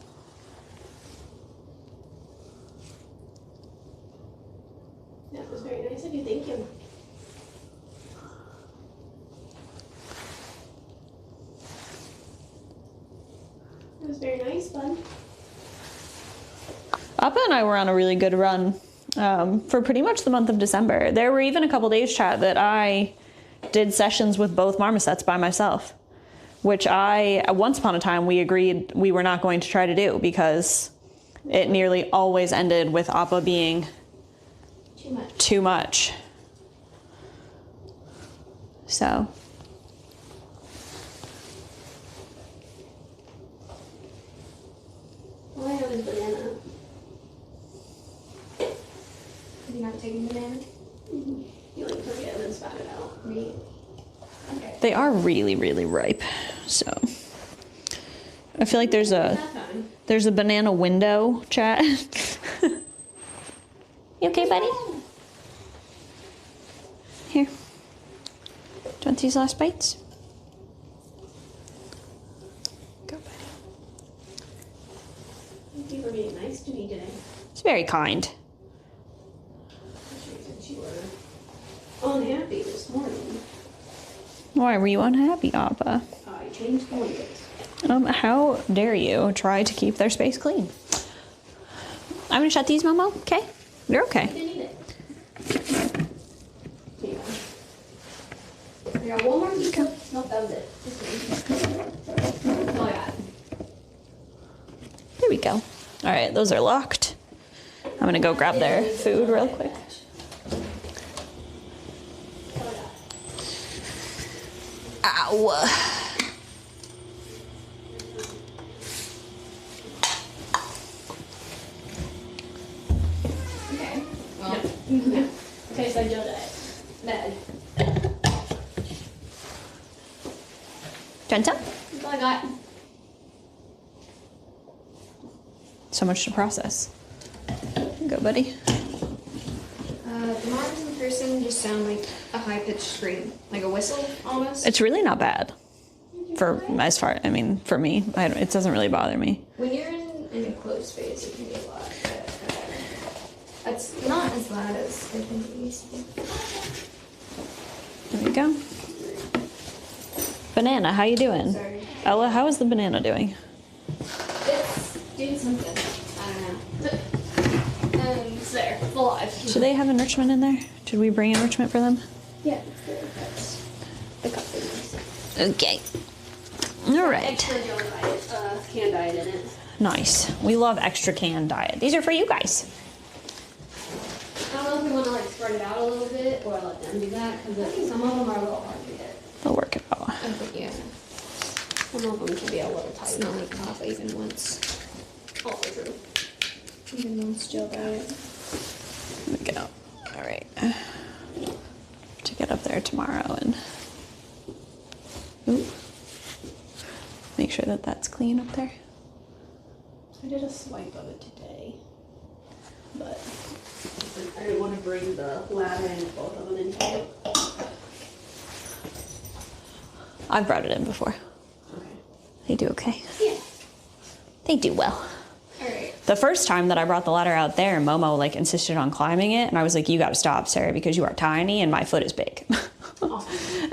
That was very nice of you. Thank you. It was very nice, bud. Appa and I were on a really good run for pretty much the month of December. There were even a couple days, chat, that I did sessions with both marmosets by myself, which once upon a time, we agreed we were not going to try to do because it nearly always ended with Appa being Too much. too much. So, All I have is banana. Have you not taken banana? You like took it and then spat it out. Really? Okay. they are really, really ripe. So, I feel like there's a banana window, chat. You okay, buddy? Here. Do you want these last bites? Go, buddy. Thank you for being nice to me today. It's very kind. Especially since you were unhappy this morning. Well, Why were you unhappy, Appa? I changed the windows. How dare you try to keep their space clean? I'm gonna shut these, Momo. Okay, you're okay. Didn't need it. Yeah. I got one more piece of. Nope, that was it. Just kidding. That's all I got. There we go. All right, those are locked. I'm gonna go grab their food real quick. Ow. Okay. Well, no. Okay, so I Joe diet. Bad. Genta? That's all I got. So much to process. Go, buddy. The monitors in person just sound like a high-pitched scream, like a whistle almost. It's really not bad. For as far, I mean, for me, it doesn't really bother me. When you're in an enclosed space, it can be a lot. But it's not as loud as I think it used to be. There we go. Banana, how you doing? Sorry. Ella, how is the banana doing? It's doing something. I don't know. It's there. It's alive. Do they have enrichment in there? Should we bring enrichment for them? Yeah, it's there. That's the cup things. Okay. All right. Extra Joe diet, canned diet in it. Nice. We love extra canned diet. These are for you guys. I don't know if we want to like spread it out a little bit or let them do that because some of them are a little hard to get. They'll work it out. I think, yeah. Some of them can be a little tight. It's not like Papa even once. Also true. Even once Jill diet. There we go. All right. To get up there tomorrow and make sure that that's clean up there. I did a swipe of it today, but I didn't want to bring the ladder and both of them into it. I've brought it in before. Okay. They do okay. Yeah. They do well. Alright. The first time that I brought the ladder out there, Momo like insisted on climbing it, and I was like, "You got to stop, Sarah, because you are tiny and my foot is big." Awesome.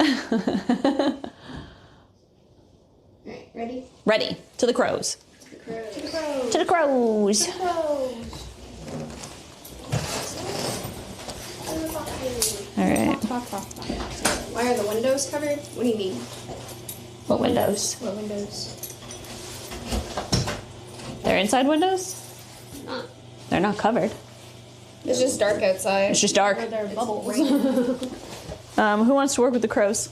Alright, ready? Ready. To the crows. The crows. To the crows. All right. Why are the windows covered? What do you mean? What windows? What windows? They're inside windows? Not. They're not covered. It's just dark outside. It's just dark. They're bubbles. Who wants to work with the crows?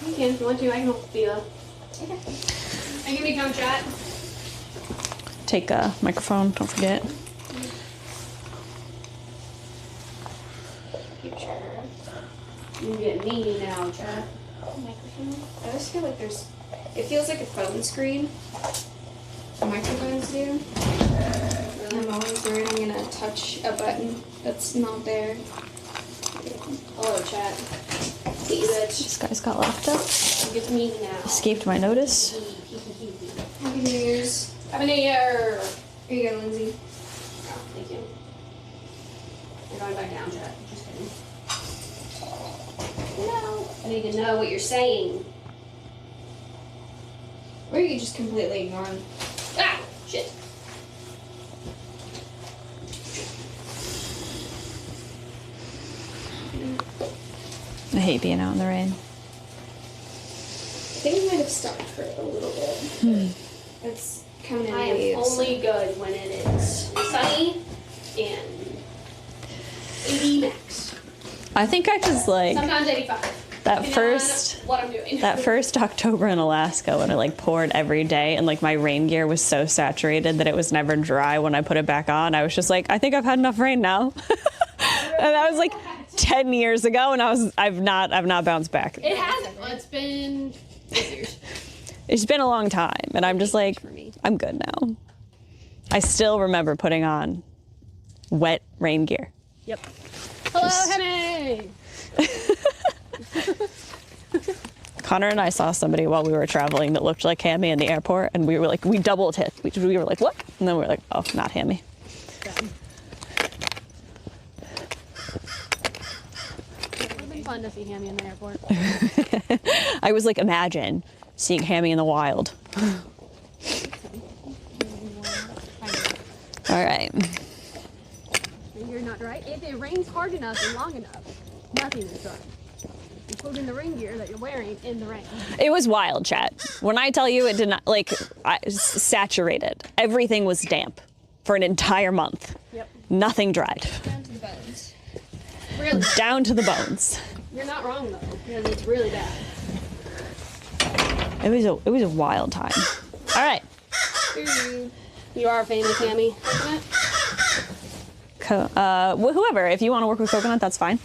You can if you want to. I can hold the. Okay. I can become chat. Take a microphone, don't forget. Keep sure. You get me now, chat. Microphone? I just feel like there's. It feels like a phone screen. Microphones do. I'm always learning to touch a button that's not there. Hello, chat. See you, bitch. This guy's got locked up. You get me now. Escaped my notice. Happy New Year's. Happy New Year. Here you go, Lindsay. Oh, thank you. You're going back down, chat. Just kidding. No. I need to know what you're saying. Or you just completely ignore them. Ah! Shit. I hate being out in the rain. I think it might have stopped for a little bit. It's coming in I am waves. only good when it is sunny and 80 max. I think I was like Sometimes 85. that Depending first on what I'm doing. that first October in Alaska when it like poured every day and like my rain gear was so saturated that it was never dry when I put it back on. I was just like, I think I've had enough rain now. And that was like 10 years ago, and I've not bounced back. It hasn't. It's been 6 years. It's been a long time, and I'm just like, I'm good now. I still remember putting on wet rain gear. Yep. Hello, Henny. Connor and I saw somebody while we were traveling that looked like Hammy in the airport, and we were like, we doubled hit. We were like, what? And then we were like, oh, not Hammy. fun to see Hammy in the airport. I was like, imagine seeing Hammy in the wild. All right. You're not right. If it rains hard enough and long enough, nothing is dry. Including the rain gear that you're wearing in the rain. It was wild, chat. When I tell you it did not, like, saturated. Everything was damp for an entire month. Yep. Nothing dried. Down to the bones. Really. Down to the bones. You're not wrong though, because it's really bad. It was a wild time. All right. You are famous, Hammy. Whoever, if you want to work with coconut, that's fine.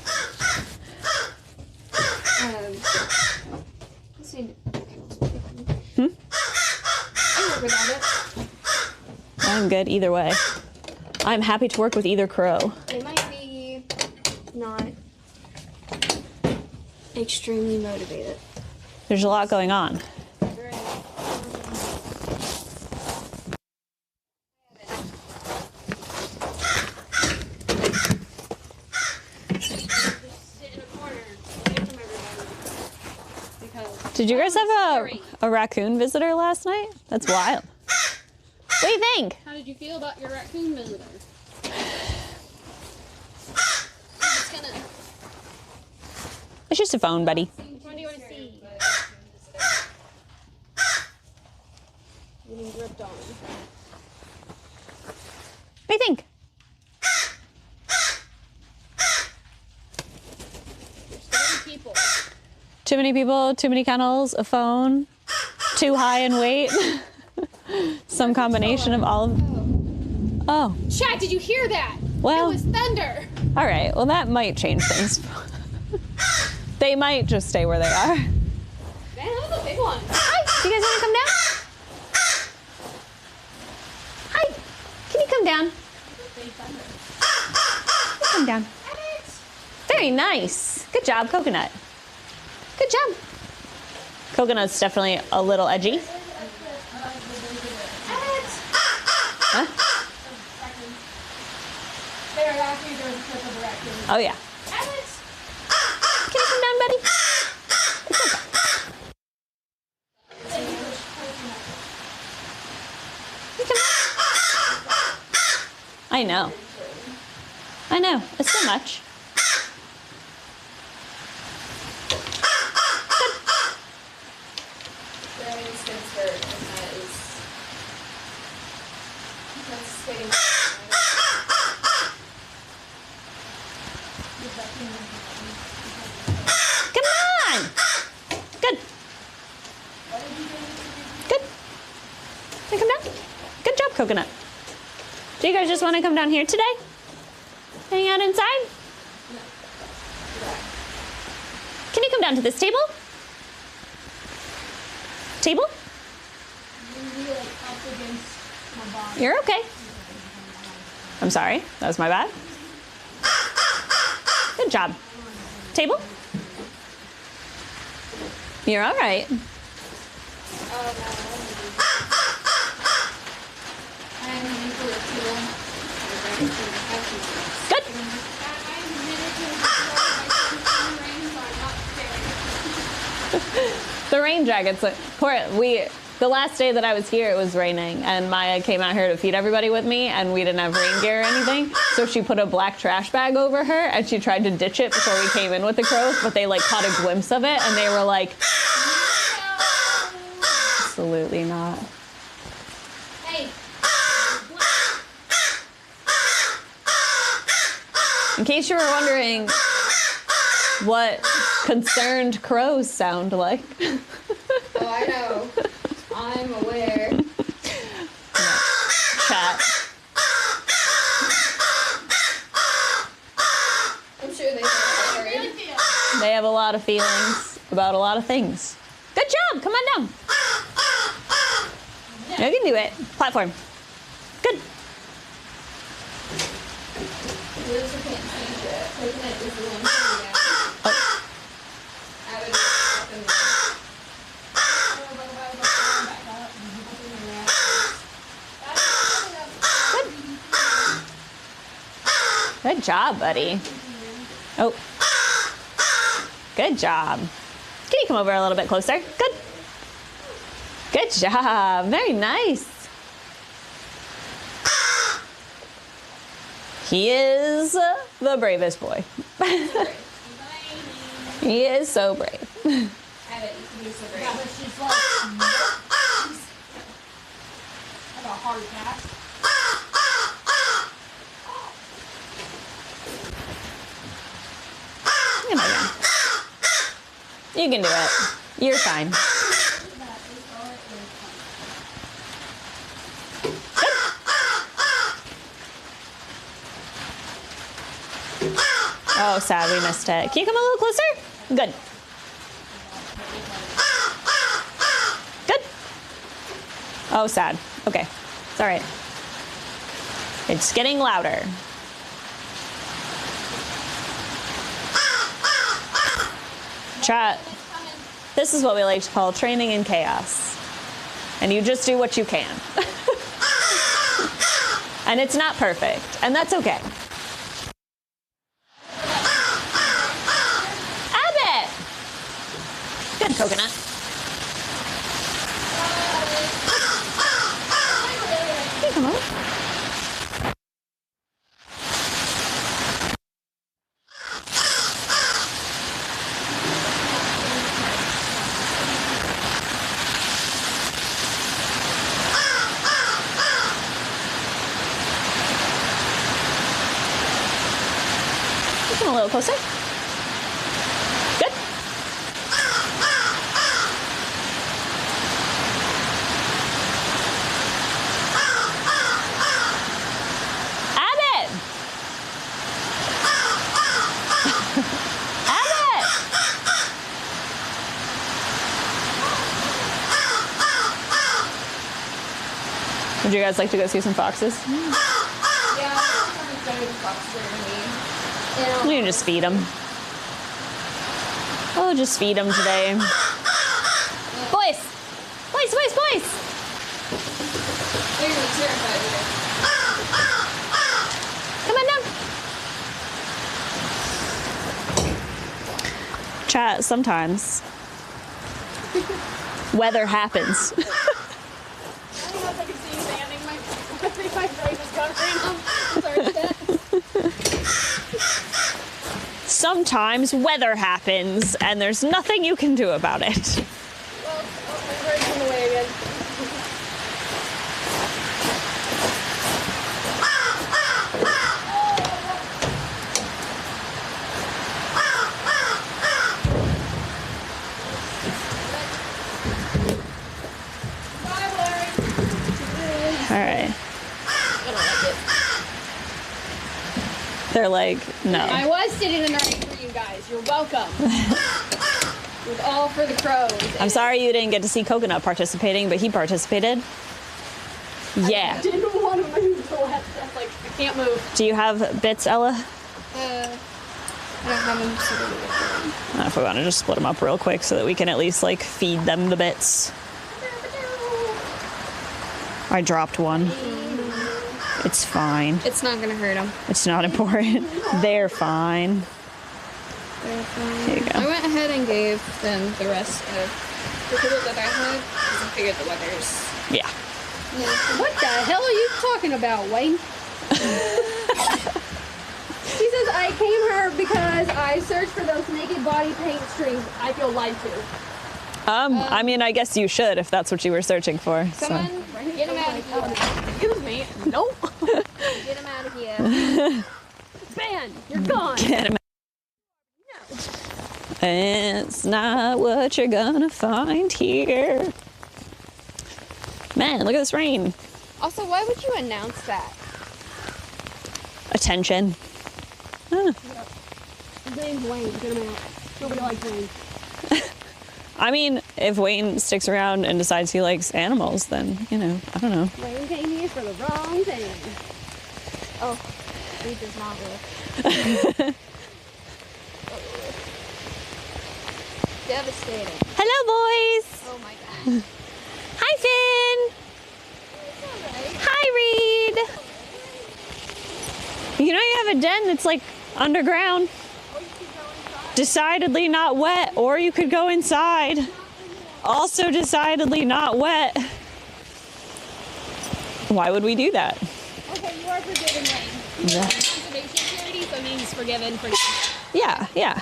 Let's see. I work without it. I'm good either way. I'm happy to work with either crow. They might be not extremely motivated. There's a lot going on. Did you guys have a raccoon visitor last night? That's wild. What do you think? How did you feel about your raccoon visitor? It's just a phone, buddy. Which one do you want to see? Getting gripped on. What do you think? There's 30 people. Too many people, too many kennels, a phone, too high in weight. Some combination of all of... Oh. Chat, did you hear that? Well... It was thunder. All right, well that might change things. They might just stay where they are. Man, that was a big one. Hi, do you guys want to come down? Hi, can you come down? Come down. Very nice. Good job, Coconut. Good job. Coconut's definitely a little edgy. Huh? Oh yeah. Can you come down, buddy? It's okay. You come down. I know. I know. It's so much. Come on! Good. Good. Can you come down? Good job, Coconut. Do you guys just want to come down here today? Hang out inside? Can you come down to this table? Table? You're okay. I'm sorry. That was my bad. Good job. Table? You're all right. Good. The rain jackets. The last day that I was here, it was raining, and Maya came out here to feed everybody with me, and we didn't have rain gear or anything, so she put a black trash bag over her, and she tried to ditch it before we came in with the crows, but they, like, caught a glimpse of it, and they were like, absolutely not. Hey. In case you were wondering what concerned crows sound like. Oh, I know. I'm aware. Chat. I'm sure they are. They have a lot of feelings about a lot of things. Good job. Come on down. You can do it. Platform. Good. Oh. Good job, buddy. Oh. Good job. Can you come over a little bit closer? Good. Good job. Very nice. He is the bravest boy. He is so brave. A hard task. Come on, man. You can do it. You're fine. Oh, sad, we missed it. Can you come a little closer? Good. Good. Oh, sad. Okay. It's all right. It's getting louder. Chat. This is what we like to call training in chaos. And you just do what you can. And it's not perfect, and that's okay. Abbott! Good coconut. Hey, come on. Come a little closer. Good. Abbott! Abbott! Would you guys like to go see some foxes? You can just feed them. Oh, just feed them today. Boys! Boys, boys, boys! Come on down. Chat, sometimes weather happens. I don't know if I can see you standing. I think my brain is covering them. I'm sorry about that. Sometimes weather happens, and there's nothing you can do about it. Well, my brain's in the way again. All right. They're like, no. I was sitting in the right for you guys. You're welcome. It was all for the crows. I'm sorry you didn't get to see Coconut participating, but he participated. Yeah. I didn't want to move the left. I was like, I can't move. Do you have bits, Ella? I don't have them sort of. I don't know if we want to just split them up real quick so that we can at least like feed them the bits. I dropped one. It's fine. It's not gonna hurt them. It's not important. They're fine. They're fine. Here you go. I went ahead and gave them the rest of the food that I had because I figured the weather's. Yeah. What the hell are you talking about, Wayne? He says I came here because I searched for those naked body paint strings. I feel lied to. I mean, I guess you should if that's what you were searching for. Someone get him out of here. Excuse me. Nope. Get him out of here. Ben, you're gone. Get 'em. It's not what you're gonna find here. Man, look at this rain. Also, why would you announce that? Attention. Huh. His name's Wayne. Get him out. Nobody likes Wayne. I mean, if Wayne sticks around and decides he likes animals, then, you know, I don't know. Wayne came here for the wrong thing. Oh, he does not live. Devastating. Hello, boys. Oh my god. Hi, Finn. Hi, Reed. You know you have a den that's like underground. Oh, you can go inside. Decidedly not wet, or you could go inside. Also decidedly not wet. Why would we do that? Okay, you are forgiven, Wayne. You are conservation charity, so he's forgiven. Yeah, yeah.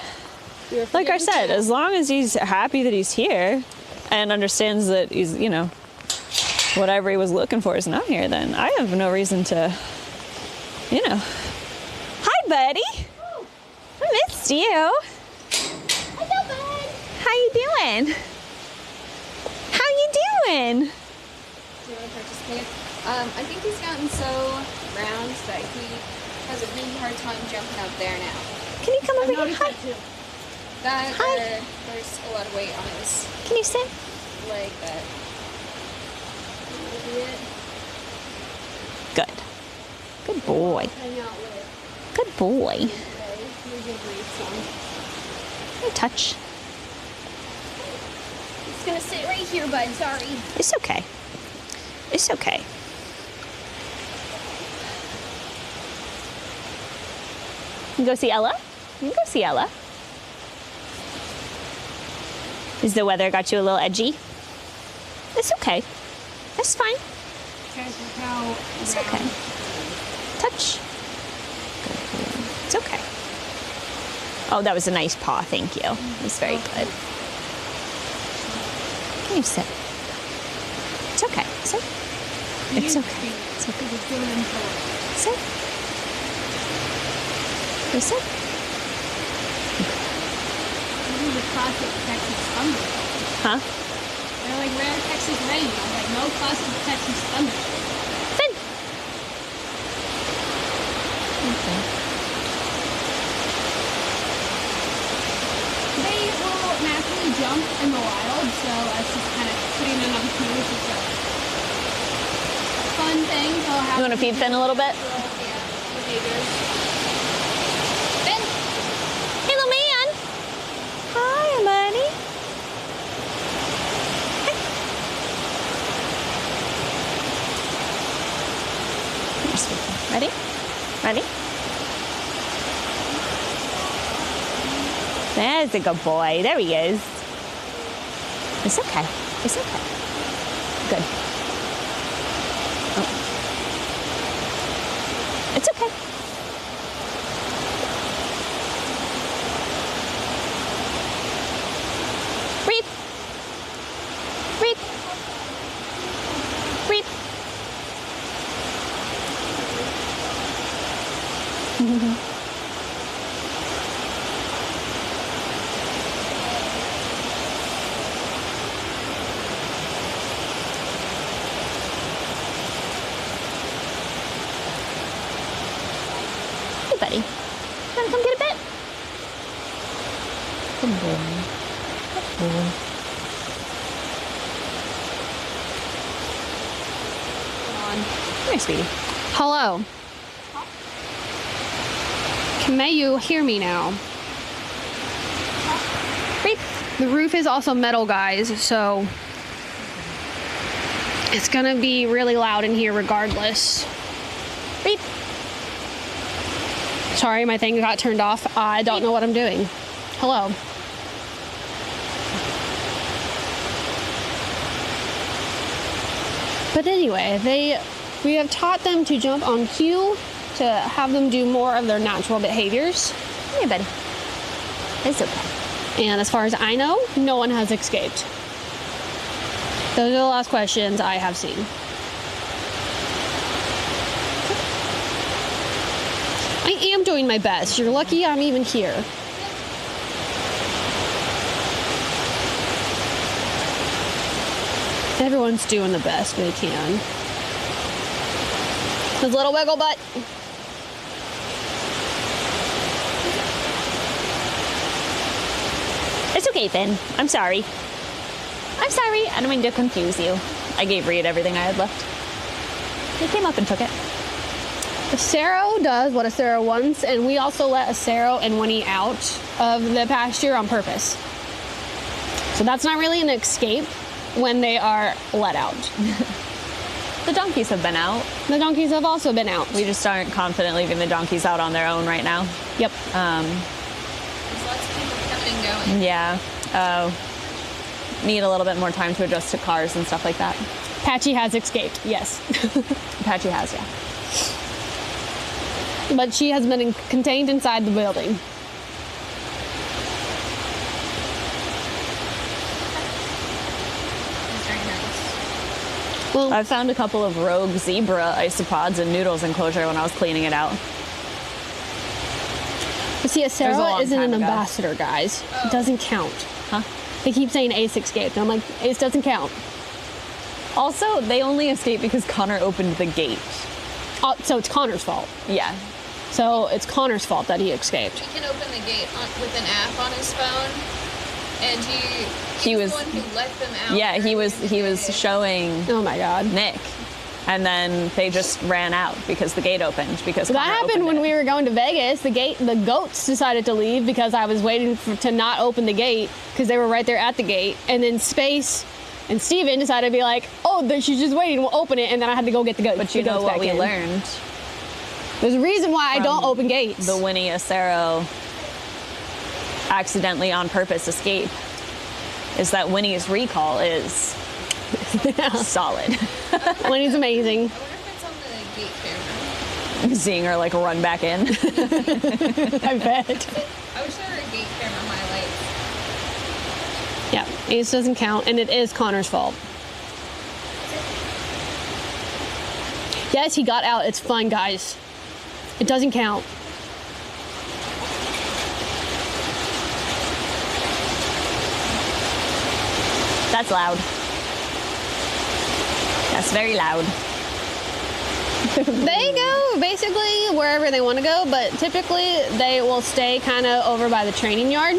Like I said, as long as he's happy that he's here and understands that he's, you know, whatever he was looking for is not here, then I have no reason to, you know. Hi, buddy. I missed you. Hello, bud. How you doing? How you doing? Do you want to participate? I think he's gotten so round that he has a really hard time jumping up there now. Can you come over here? Hi. Hi. There's a lot of weight on his Can you sit? leg that. Good. Good boy. Hang out with. Good boy. Here's your briefs on. No touch. He's gonna sit right here, bud. Sorry. It's okay. It's okay. You can go see Ella? You can go see Ella. Is the weather got you a little edgy? It's okay. It's fine. It's okay. Touch. It's okay. Oh, that was a nice paw. Thank you. It was very good. Can you sit? It's okay. Sit. It's okay. It's okay. Sit. You sit. Huh? They're like rare Texas rain. I was like, no classic Texas thunder. Sit. Okay. They will naturally jump in the wild, so that's just kind of putting them on cue, which is a fun thing. You want to feed Finn a little bit? Behaviors. Finn! Hey, little man. Hi, buddy. Ready? Ready? There's a good boy. There he is. It's okay. It's okay. Good. Oh. It's okay. Breathe. Breathe. Breathe. Hey, buddy. You wanna come get a bit? Good boy. Good boy. Come here, sweetie. Hello. May you hear me now? Breathe. The roof is also metal, guys, so it's gonna be really loud in here regardless. Breathe. Sorry, my thing got turned off. I don't know what I'm doing. Hello. But anyway, we have taught them to jump on cue, to have them do more of their natural behaviors. Hey, buddy. It's okay. And as far as I know, no one has escaped. Those are the last questions I have seen. I am doing my best. You're lucky I'm even here. Everyone's doing the best they can. His little wiggle butt. It's okay, Finn. I'm sorry. I'm sorry. I don't mean to confuse you. I gave Reed everything I had left. He came up and took it. Acero does what Acero wants, and we also let Acero and Winnie out of the pasture on purpose. So that's not really an escape when they are let out. The donkeys have been out. The donkeys have also been out. We just aren't confident leaving the donkeys out on their own right now. Yep. There's lots of people Yeah. Need a little bit more time to adjust to cars and stuff like that. Patchy has escaped, yes. Patchy has, yeah. But she has been contained inside the building. Well, I found a couple of rogue zebra isopods in Noodle's enclosure when I was cleaning it out. see, a a Sarah long isn't an time ago. ambassador, guys. It doesn't count. Huh? They keep saying Ace escaped. I'm like, Ace doesn't count. Also, they only escaped because Connor opened the gate. So it's Connor's fault. Yeah. So it's Connor's fault that he escaped. He can open the gate with an app on his phone, and He was the one who let them out. Yeah, he was showing Oh my God. Nick. And then they just ran out because the gate opened because That Connor happened opened when it. we were going to Vegas. The goats decided to leave because I was waiting to not open the gate because they were right there at the gate. And then Space and Steven decided to be like, oh, she's just waiting, we'll open it. And then I had to go get the goats. But you know what we learned? There's a reason why I don't from open gates. The Winnie Acero accidentally on purpose escape is that Winnie's recall is solid. Winnie's amazing. I wonder if it's on the gate camera. Seeing her like run back in. I bet. I wish there were gate camera highlights. Yeah, Ace doesn't count, and it is Connor's fault. Yes, he got out. It's fun, guys. It doesn't count. That's loud. That's very loud. They go basically wherever they want to go, but typically they will stay kind of over by the training yard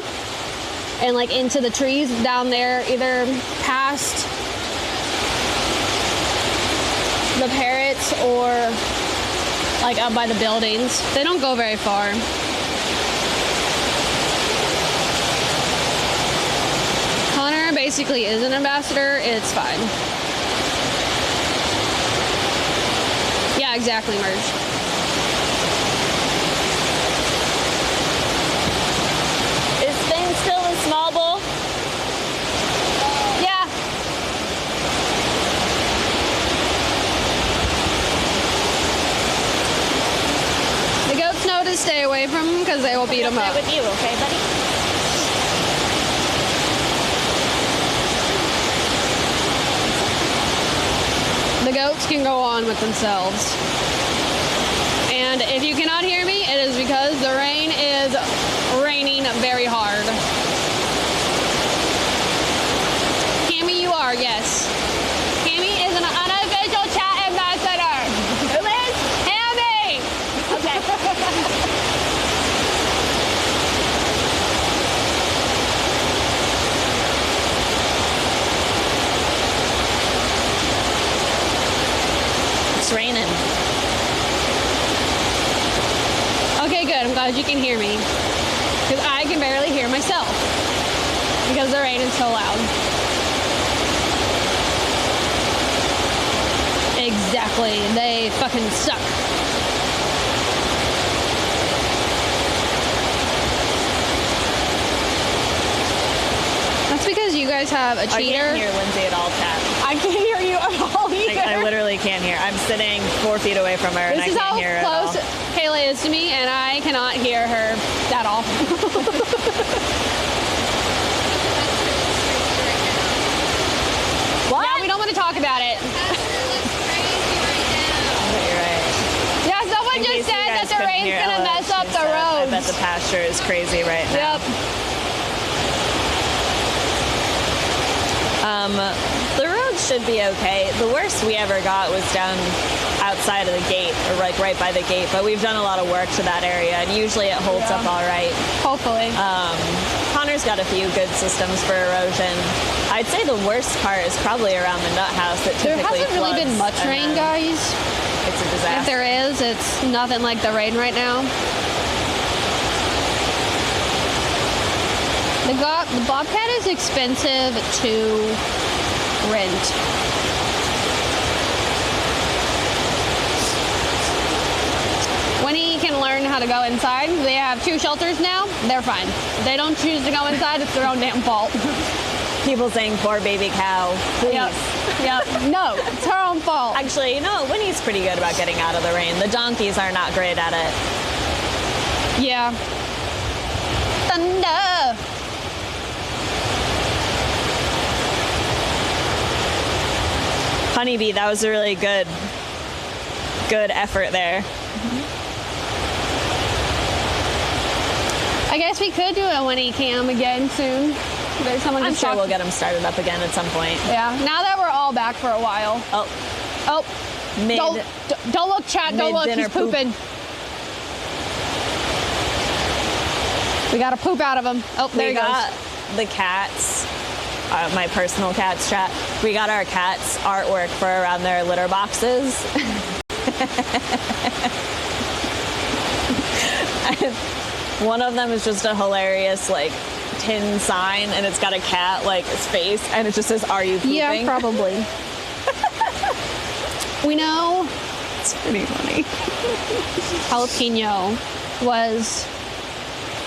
and like into the trees down there, either past the parrots or like up by the buildings. They don't go very far. Connor basically is an ambassador. It's fine. Yeah, exactly, Merge. Is Finn still a small bull? Yeah. The goats know to stay away from them because they will beat them Stay up. with you, okay, buddy? The goats can go on with themselves. And if you cannot hear me, it is because the rain is raining very hard. Cammy, you are, yes. Cammy is an unofficial chat ambassador. Who is? Cammy! Okay. It's raining. Okay, good. I'm glad you can hear me. Because I can barely hear myself. Because the rain is so loud. Exactly. They fucking suck. That's because you guys have a I cheater. can't hear Lindsay at all, chat. I can't hear you at all either. I literally can't hear. I'm sitting 4 feet away from her and I This is can't how hear her at all. close Kayla is to me, and I cannot hear her at all. What? Yeah, we don't want to talk about it. You're right. Yeah, someone In just case you said guys that the couldn't rain's hear gonna Ella, mess up she the said, roads. I bet the pasture is crazy right now. Yep. The roads should be okay. The worst we ever got was down outside of the gate, or like right by the gate, but we've done a lot of work to that area, and usually it holds up all right. Hopefully. Connor's got a few good systems for erosion. I'd say the worst part is probably around the nut house that There typically hasn't really been floods, much and rain, then guys. It's a If disaster. there is, it's nothing like the rain right now. The Bobcat is expensive to rent. When he can learn learn how to go inside. They have 2 shelters now. They're fine. If they don't choose to go inside, it's their own damn fault. People saying poor baby cow. Please. Yep. No, it's her own fault. Actually, you know, Winnie's pretty good about getting out of the rain. The donkeys are not great at it. Yeah. Thunder. Honeybee, that was a really good effort there. I guess we could do a Winnie cam again soon. There's someone I'm just sure talked- we'll get them started up again at some point. Yeah. Now that we're all back for a while. Oh, Oh. Don't look, chat. Don't look. He's Mid-dinner poop. pooping. We got to poop out of him. Oh, there we he got goes. the cats. My personal cats chat. We got our cats artwork for around their litter boxes. One of them is just a hilarious like tin sign, and it's got a cat like its face, and it just says, "Are you pooping?" Yeah, probably. We know It's pretty funny. Jalapeno was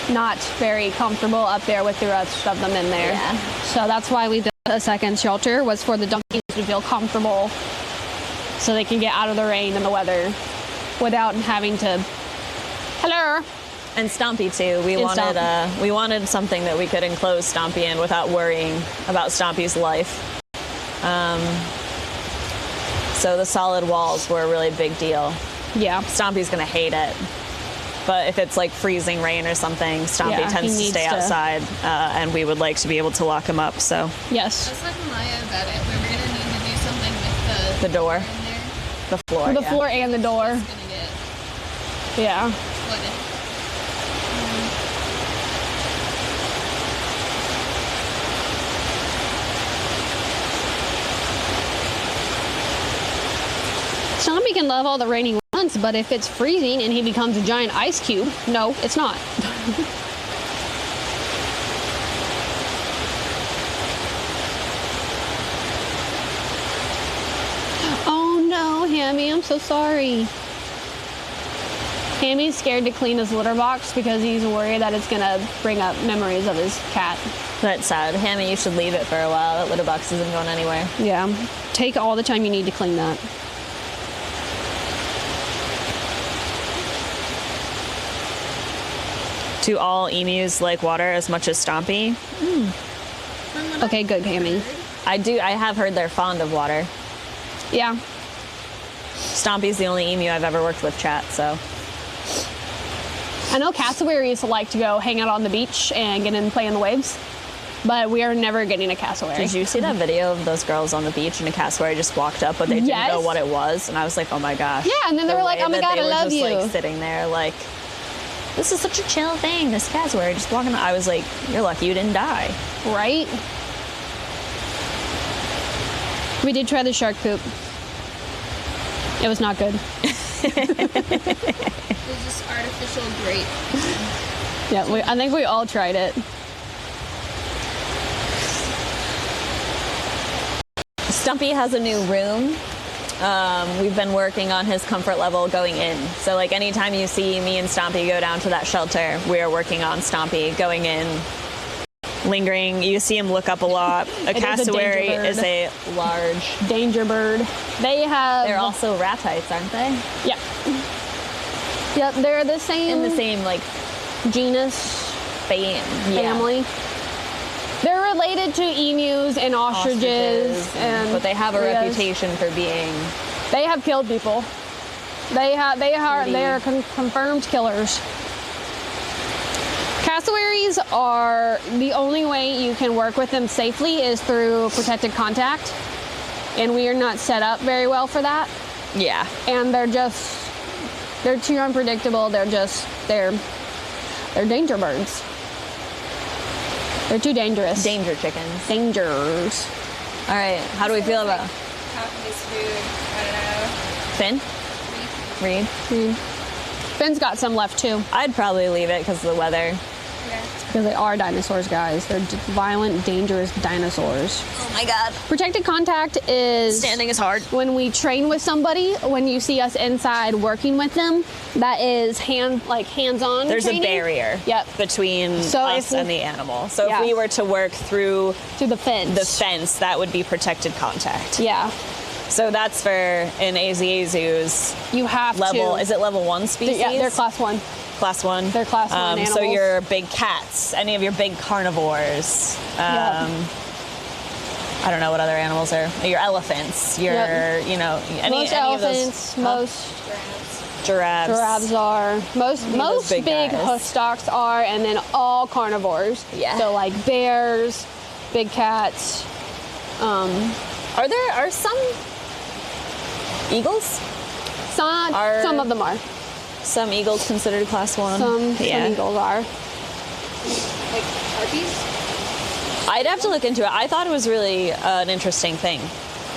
not very comfortable up there with the rest of them in there. Yeah. So that's why we built a second shelter, was for the donkeys to feel comfortable so they can get out of the rain and the weather without having to. Hello. And Stompy too. We wanted something that we could enclose Stompy in without worrying about Stompy's life. So the solid walls were a really big deal. Yeah. Stompy's gonna hate it. But if it's like freezing rain or something, Stompy Yeah, tends he to needs stay to- outside, and we would like to be able to lock him up. So Yes. I was talking to Maya about it. We were gonna need to do something with the door, in there. the floor, The yeah. floor and the door. It's gonna get Yeah. flooded. Stompy can love all the rain he wants, but if it's freezing and he becomes a giant ice cube, no, it's not. Oh no, Hammy, I'm so sorry. Hammy's scared to clean his litter box because he's worried that it's gonna bring up memories of his cat. That's sad. Hammy, you should leave it for a while. That litter box isn't going anywhere. Yeah, take all the time you need to clean that. Do all emus like water as much as Stompy? Okay, good, Hammy. I do. I have heard they're fond of water. Yeah. Stompy's the only emu I've ever worked with, chat. So I know cassowaries like to go hang out on the beach and get in and play in the waves, but we are never getting a cassowary. did you see that video of those girls on the beach and a cassowary just walked up, but they didn't Yes. know what it was? And I was like, oh my gosh. Yeah, and then they The were like, way oh my that God, they I were love just, you. Like sitting there, like, this is such a chill thing. This cassowary just walking. I was like, you're lucky you didn't die. Right? We did try the shark poop. It was not good. It was just artificial grape. Yeah, I think we all tried it. Stumpy has a new room. We've been working on his comfort level going in. So like anytime you see me and Stompy go down to that shelter, we are working on Stompy going in, lingering. You see him look up a lot. A It is a cassowary danger bird. is a large. Danger bird. They have. They're also ratites, aren't they? Yep. Yep, they're the same. In the same like genus family. They're related to emus and ostriches, and but they have a rheas. reputation for being. They have killed people. They are confirmed killers. Cassowaries are the only way you can work with them safely is through protected contact, and we are not set up very well for that. Yeah. And they're too unpredictable. They're danger birds. They're too dangerous. Danger chickens. Dangers. All right. How do we feel about Half of this food, I don't know. Finn? Reed? Ben's got some left too. I'd probably leave it because of the weather. Because they are dinosaurs, guys. They're violent, dangerous dinosaurs. Oh my God. Protected contact is Standing is hard. when we train with somebody, when you see us inside working with them, that is hands-on There's training. a barrier Yep. between us and the animal. So Yeah. if we were to work through To the fence. the fence, that would be protected contact. Yeah. So that's for an AZAZU's You have level. to. Is it level 1 species? Yeah, they're class 1. Class 1? They're class 1 animals. So your big cats, any of your big carnivores. I don't know what other animals are. Your elephants, any most any elephants, of those, most giraffes are, most big big guys. hoof stocks are, and then all carnivores. Yeah. So like bears, big cats. Are some eagles? Some of them are. Some eagles considered class 1? Some eagles are. Like harpies? I'd have to look into it. I thought it was really an interesting thing,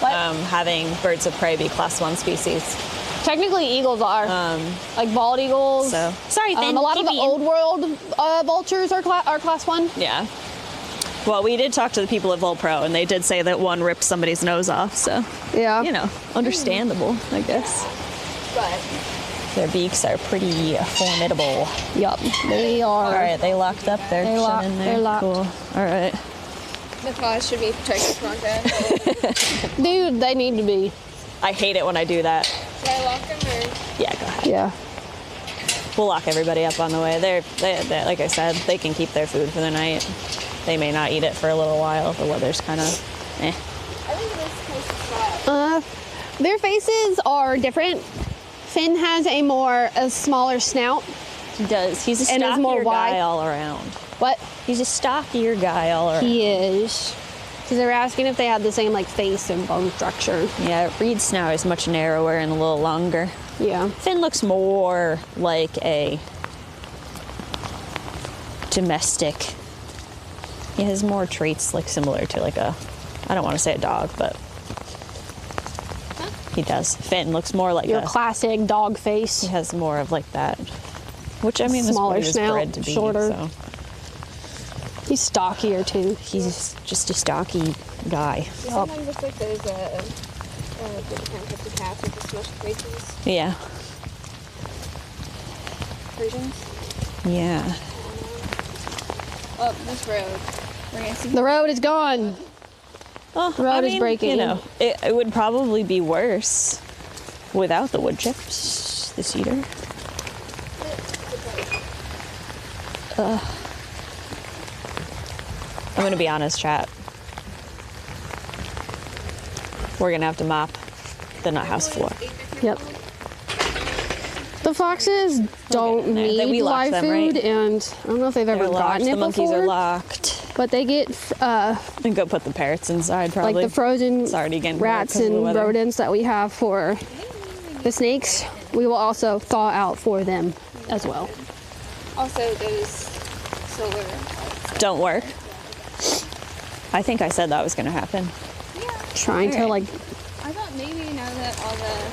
What? having birds of prey be class 1 species. Technically, eagles are. Like bald eagles. So sorry, Finn. A lot of keep the eating. old world vultures are class 1. Yeah. Well, we did talk to the people at Volpro, and they did say that one ripped somebody's nose off. So, Yeah. understandable, I guess. But Their beaks are pretty formidable. Yup. They are. All right, they locked up. They're locked. chilling there. They're locked. Cool. All right. the claws should be protected contact. Dude, they need to be. I hate it when I do that. Should I lock them or? Yeah, go ahead. Yeah. We'll lock everybody up on the way. They're like I said, they can keep their food for the night. They may not eat it for a little while. The weather's kind of, I think this place is flat. Their faces are different. Finn has a smaller snout. He does. He's a And is more stockier wide. guy all around. What? He's a stockier guy all around. He is. Because they were asking if they had the same face and bone structure. Yeah, Reed's snout is much narrower and a little longer. Yeah. Finn looks more like a domestic. He has more traits similar to I don't want to say a dog, but he does. Finn looks more like Your a classic dog face. He has more of that, which I mean, Smaller is what he was snout, bred to be. shorter. So He's stockier too. he's just a stocky guy. It sometimes looks like there's different types of cats with the smushed faces. Yeah, Persians. yeah. Oh, this road. We're gonna see. The road is gone. Well, The road is breaking. It would probably be worse without the wood chips, the cedar. I'm gonna be honest, chat. We're gonna have to mop the nut house floor. Yep. The foxes don't there. need We locked live them, food, right? and I don't know if they've ever They're locked. gotten it The monkeys before. are locked. But they get And go put the parrots inside, probably. like the frozen It's already getting cold rats 'cause of the and weather. rodents that we have for the snakes. We will also thaw out for them as well. Also, those solar. Don't work. I think I said that was gonna happen. Trying to Alright. I thought maybe now that all the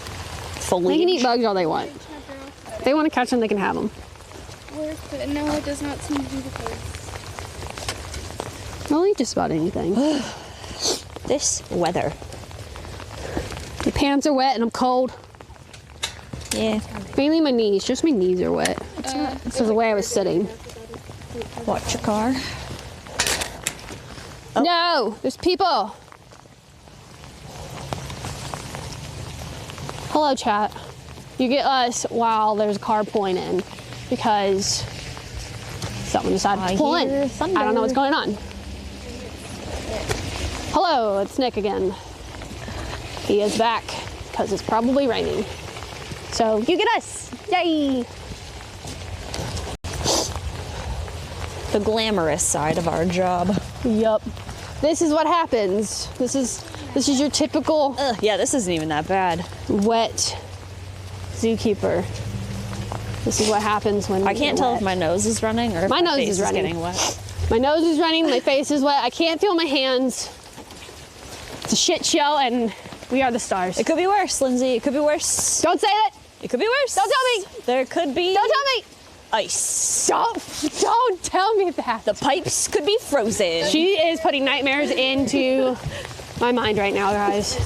Foliage. they can eat bugs all they want. If they want to catch them, they can have them. work, but no, it does not seem to be the case. They'll eat just about anything. This weather. My pants are wet and I'm cold. Yeah. Mainly my knees. Just my knees are wet. This is the way I was sitting. Watch your car. No, there's people. Hello, chat. You get us while there's a car pulling in because someone decided I to pull hear in. thunder. I don't know what's going on. Hello, it's Nick again. He is back because it's probably raining. So you get us. Yay! The glamorous side of our job. Yup. This is what happens. This is your typical Yeah, this isn't even that bad. wet zookeeper. This is what happens when I can't you're tell wet. if my nose is running or if My my nose face is running. getting wet. My nose is running, my face is wet. I can't feel my hands. It's a shit show, and we are the stars. It could be worse, Lindsay. It could be worse. Don't say that. It could be worse. Don't tell me. There could be. Don't tell me. ice. Don't tell me that. The pipes could be frozen. She is putting nightmares into my mind right now, guys.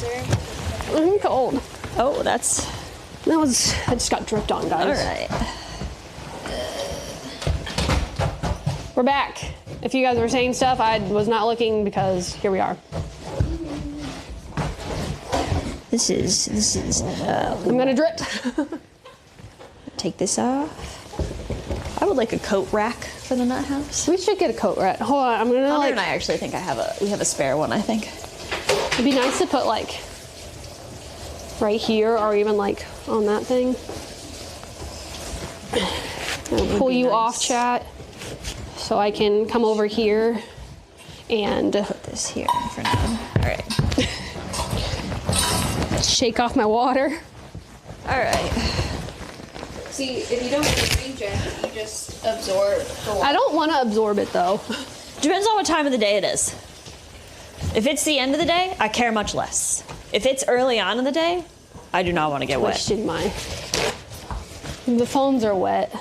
I'm cold. Oh, that's... I just got dripped on, guys. All right. We're back. If you guys were saying stuff, I was not looking because here we are. This is. I'm gonna drip. Take this off. I would like a coat rack for the nut house. We should get a coat rack. Hold on, I'm gonna Connor like. and I actually think we have a spare one. I think. It'd be nice to put like right here or even like on that thing. I'll pull you off, chat, so I can come over here and Put this here in front of him. All right. shake off my water. All right. See, if you don't regen, you just absorb the water. I don't want to absorb it though. Depends on what time of the day it is. If it's the end of the day, I care much less. If it's early on in the day, I do not want to get wet. Twitched in my. The phones are wet.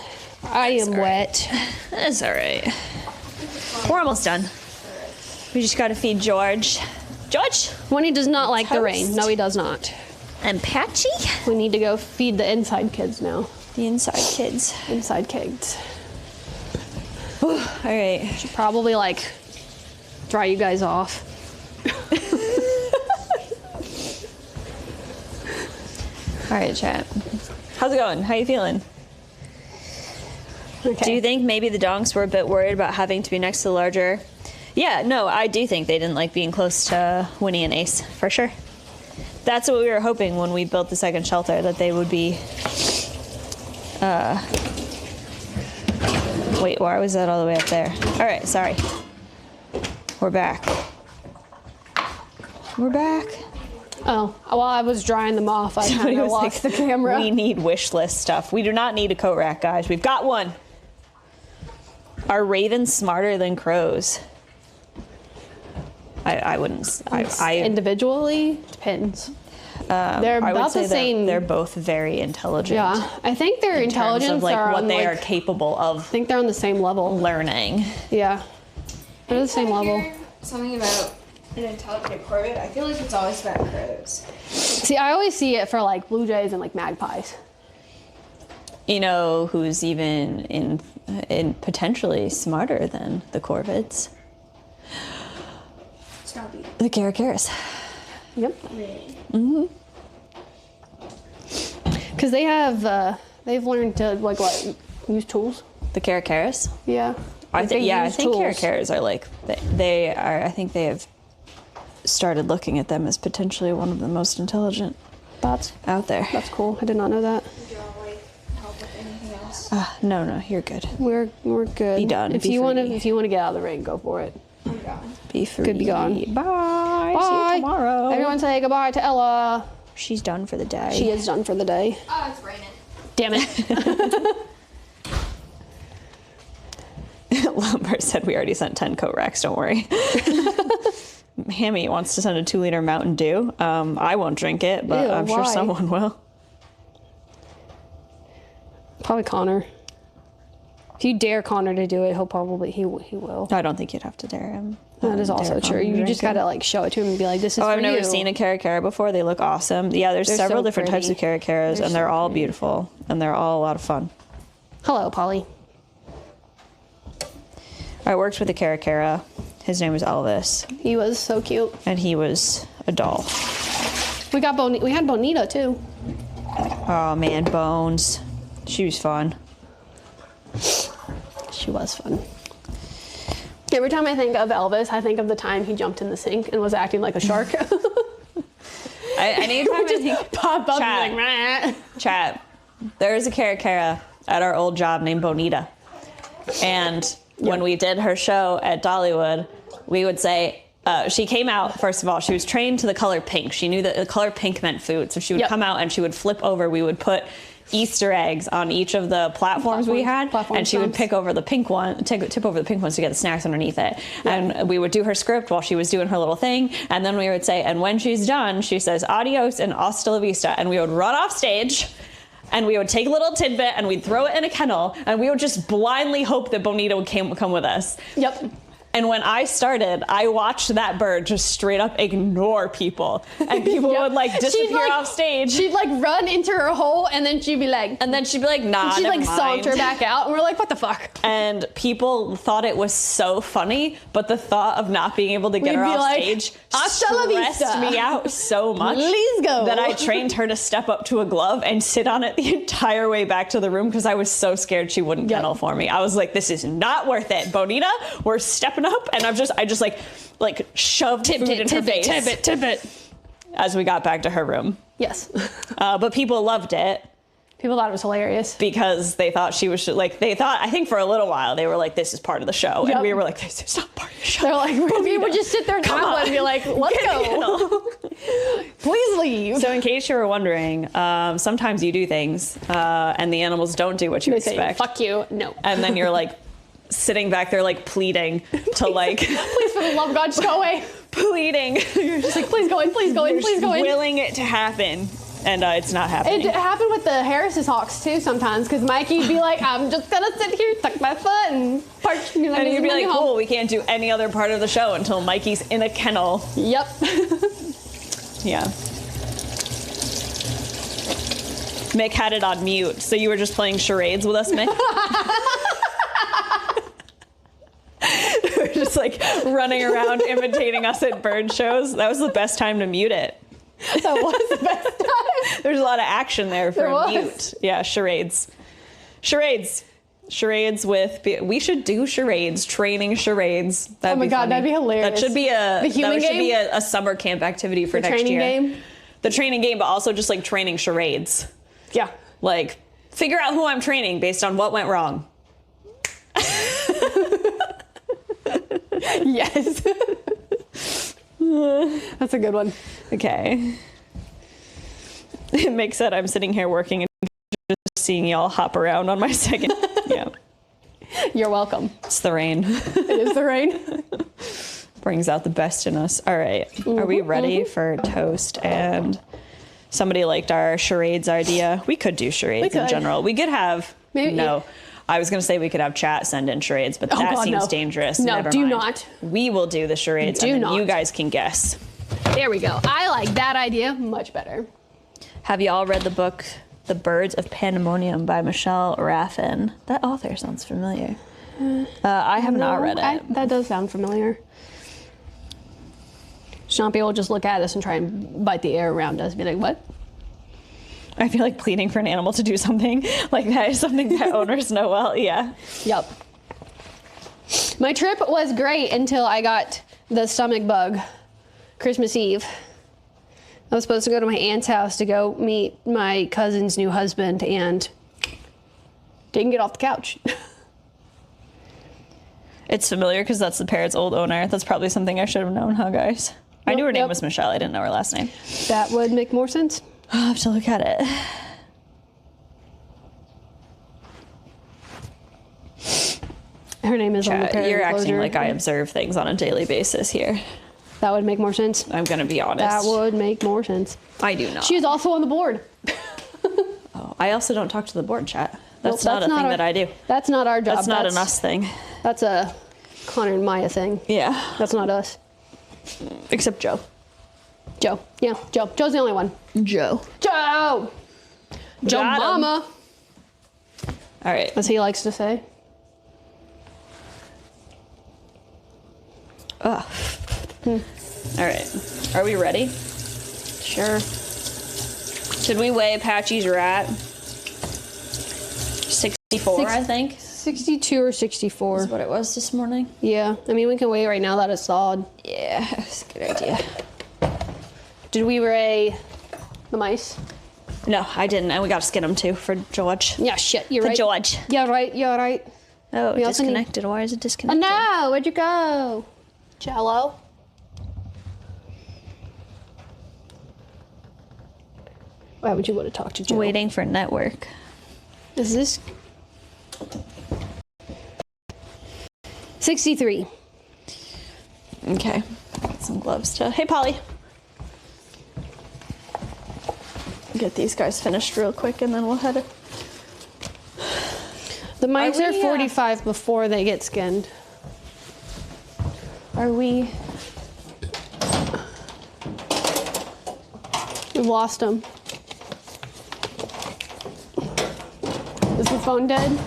I am wet. That's all right. We're almost done. We just got to feed George. George? When he does not like the rain. Toast. No, he does not. And Patchy? We need to go feed the inside kids now. The inside kids. Inside kids. All right. Should probably like dry you guys off. All right, chat. How's it going? How you feeling? Okay. Do you think maybe the donks were a bit worried about having to be next to the larger? Yeah, no, I do think they didn't like being close to Winnie and Ace, for sure. That's what we were hoping when we built the second shelter, that they would be... Wait, why was that all the way up there? All right, sorry. We're back. We're back. Oh, while I was drying them off, I kind Somebody of was lost like, the camera. We need wish list stuff. We do not need a coat rack, guys. We've got one. Are ravens smarter than crows? I wouldn't. Individually, depends. They're I would about say the same. They're both very intelligent. Yeah, I think their in terms intelligence of like are what on they like, are capable of I think they're on the same level. learning. Yeah, they're the same level. Something about an intelligent corvid. I feel like it's always about crows. See, I always see it for like blue jays and like magpies. You know who's even in potentially smarter than the corvids? Snobby. The caracaras. Yep. Really? Because they have, they've learned to like what, use tools. The caracaras. Yeah. I think They I use think tools. caracaras are like they are. I think they have started looking at them as potentially one of the most intelligent That's out there. cool. I did not know that. Did y'all like help with anything else? No, you're good. We're good. Be done. If Be you want to free. get out of the ring, go for it. I'm gone. Be free. Good, be gone. Bye. Bye. See you tomorrow. Everyone say goodbye to Ella. She's done for the day. She is done for the day. Oh, it's raining. Damn it. Lumber said we already sent 10 coat racks. Don't worry. Hammy wants to send a 2-liter Mountain Dew. I won't drink it, but Ew, I'm sure why? someone will. Probably Connor. If you dare Connor to do it, he will. I don't think you'd have to dare him. That is also Dare true. Connor to You drink just it. gotta like show it to him and be like, "This is Oh, for I've never you." seen a caracara before. They look awesome. Yeah, there's They're several so different types of pretty. caracaras, and they're all beautiful, and they're all a lot of fun. Hello, Polly. I worked with a caracara. His name was Elvis, He was so cute. and he was a doll. We had Bonita too. Oh man, Bones. She was fun. She was fun. Every time I think of Elvis, I think of the time he jumped in the sink and was acting like a shark. Anytime I think, Pop up Chat. and like, chat, there is a caracara at our old job named Bonita. And when we did her show at Dollywood, we would say, she came out, first of all, she was trained to the color pink. She knew that the color pink meant food. So she would Yep. come out and she would flip over. We would put Easter eggs on each of the platforms we had, Platform and she would stumps. pick over the pink one, tip over the pink ones to get the snacks underneath it. And we would do her script while she was doing her little thing, and then we would say, and when she's done, she says adios and hasta la vista, and we would run off stage. and we would take a little tidbit and we'd throw it in a kennel, and we would just blindly hope that Bonita would come with us. Yep. And when I started, I watched that bird just straight up ignore people. And people would like disappear off stage. She'd like run into her hole and then she'd be like, nah, she'd never like mind. saunter back out. And we're like, what the fuck? And people thought it was so funny, but the thought of not being able to get her We'd be off like, stage "Hasta la stressed vista." me out so much Please go. that I trained her to step up to a glove and sit on it the entire way back to the room because I was so scared she wouldn't kennel for me. I was like, this is not worth it. Bonita, we're stepping up. And I just like shoved food in her face. Tidbit. As we got back to her room. Yes. But people loved it. People thought it was hilarious. Because they thought she was like, I think for a little while, they were like, this is part of the show. Yep. And we were like, this is not part of the show. They're like, we would just sit there and and be like, let's go. Please leave. So in case you were wondering, sometimes you do things and the animals don't do what you They expect. say, fuck you. No. And then you're like sitting back there like pleading to like. Please, for the love of God, just go away. Pleading. You're just like, Please go in, please go in, please go in. willing it to happen. And it's not happening. It happened with the Harris's Hawks too sometimes, because Mikey'd be like, I'm just gonna sit here, tuck my foot, and parch. And you'd be like, cool, we can't do any other part of the show until Mikey's in a kennel. Yep. Yeah. Mick had it on mute, so you were just playing charades with us, Mick? We were just like running around imitating us at bird shows. That was the best time to mute it. That was the best time. There's a lot of action there for There a was. mute. Yeah, charades. Charades with, we should do charades, training charades. That'd Oh my be God, funny. that'd be hilarious. That should be a summer camp activity for The next training year. game? The training game, but also just like training charades. Yeah. Like, figure out who I'm training based on what went wrong. Yes. That's a good one. Okay. Mick said I'm sitting here working and just seeing y'all hop around on my second. Yeah. You're welcome. It's the rain. It is the rain. Brings out the best in us. All right. Are we ready for toast? And somebody liked our charades idea. We could do charades in general. We could have. Maybe. No. I was going to say we could have chat send in charades, but that God, seems no. dangerous. No, Never do mind. not. We will do the charades Do and then not. you guys can guess. There we go. I like that idea much better. Have you all read the book The Birds of Pandemonium by Michelle Raffin? That author sounds familiar. I have not read it. That does sound familiar. Stompy will just look at us and try and bite the air around us. Be like, what? I feel like pleading for an animal to do something like that is something that owners know well. Yeah. Yep. My trip was great until I got the stomach bug Christmas Eve. I was supposed to go to my aunt's house to go meet my cousin's new husband and didn't get off the couch. It's familiar because that's the Parrot's old owner. That's probably something I should have known, huh, guys? I knew her name was Michelle. I didn't know her last name. That would make more sense. I'll have to look at it. Her name is on the Parrot You're acting enclosure. like I observe things on a daily basis here. That would make more sense. I'm going to be honest. That would make more sense. I do not. She was also on the board. Oh, I also don't talk to the board chat. That's Nope, not a thing that I do. That's not our job. That's not an us thing. That's a Connor and Maya thing. Yeah. That's not us. Except Joe. Joe. Yeah, Joe. Joe's the only one. Joe. Joe! Joe Got 'em. Mama, All right. as he likes to say. Ugh. All right. Are we ready? Sure. Should we weigh Patchy's rat? 64, I think. 62 or 64. That's what it was this morning. Yeah, I mean, we can weigh right now that it's thawed. Yeah, that's a good idea. Did we weigh the mice? No, I didn't. And we got to skin them too for George. Yeah, shit, you're For right. George. Yeah, right, yeah, right. Oh, We also need- disconnected. Why is it Oh disconnected? no, where'd you go? Jello? Why would you want to talk to Joe? Waiting for network. Is this 63? Okay. Some gloves to. Hey, Polly. get these guys finished real quick and then we'll head. The mice are 45 before they get skinned. Are we? We've lost them. Is the phone dead?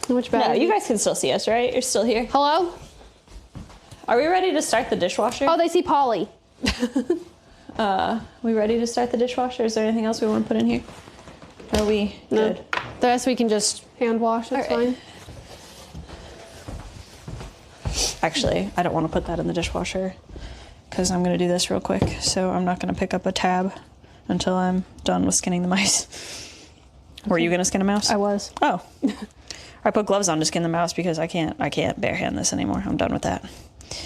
How much No, battery? you guys can still see us, right? You're still here. Hello? Are we ready to start the dishwasher? Oh, they see Polly. We ready to start the dishwasher? Is there anything else we want to put in here? Are we No. good? The rest we can just hand wash. That's All right. fine. Actually, I don't want to put that in the dishwasher because I'm going to do this real quick. So I'm not going to pick up a tab until I'm done with skinning the mice. Were you going to skin a mouse? I was. Oh. I put gloves on to skin the mouse because I can't barehand this anymore. I'm done with that.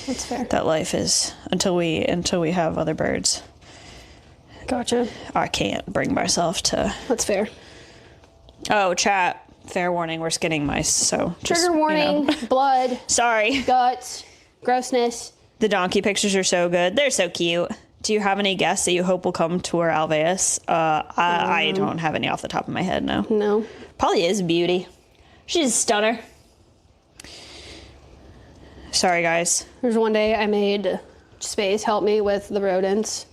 That's fair. That life is until we have other birds. Gotcha. I can't bring myself to. That's fair. Oh, chat. Fair warning, we're skinning mice, so just, Trigger warning, blood, Sorry. guts, grossness. The donkey pictures are so good. They're so cute. Do you have any guests that you hope will come to our Alveus? I don't have any off the top of my head, no. No. Polly is a beauty. She's a stunner. Sorry, guys. There's one day I made Space help me with the rodents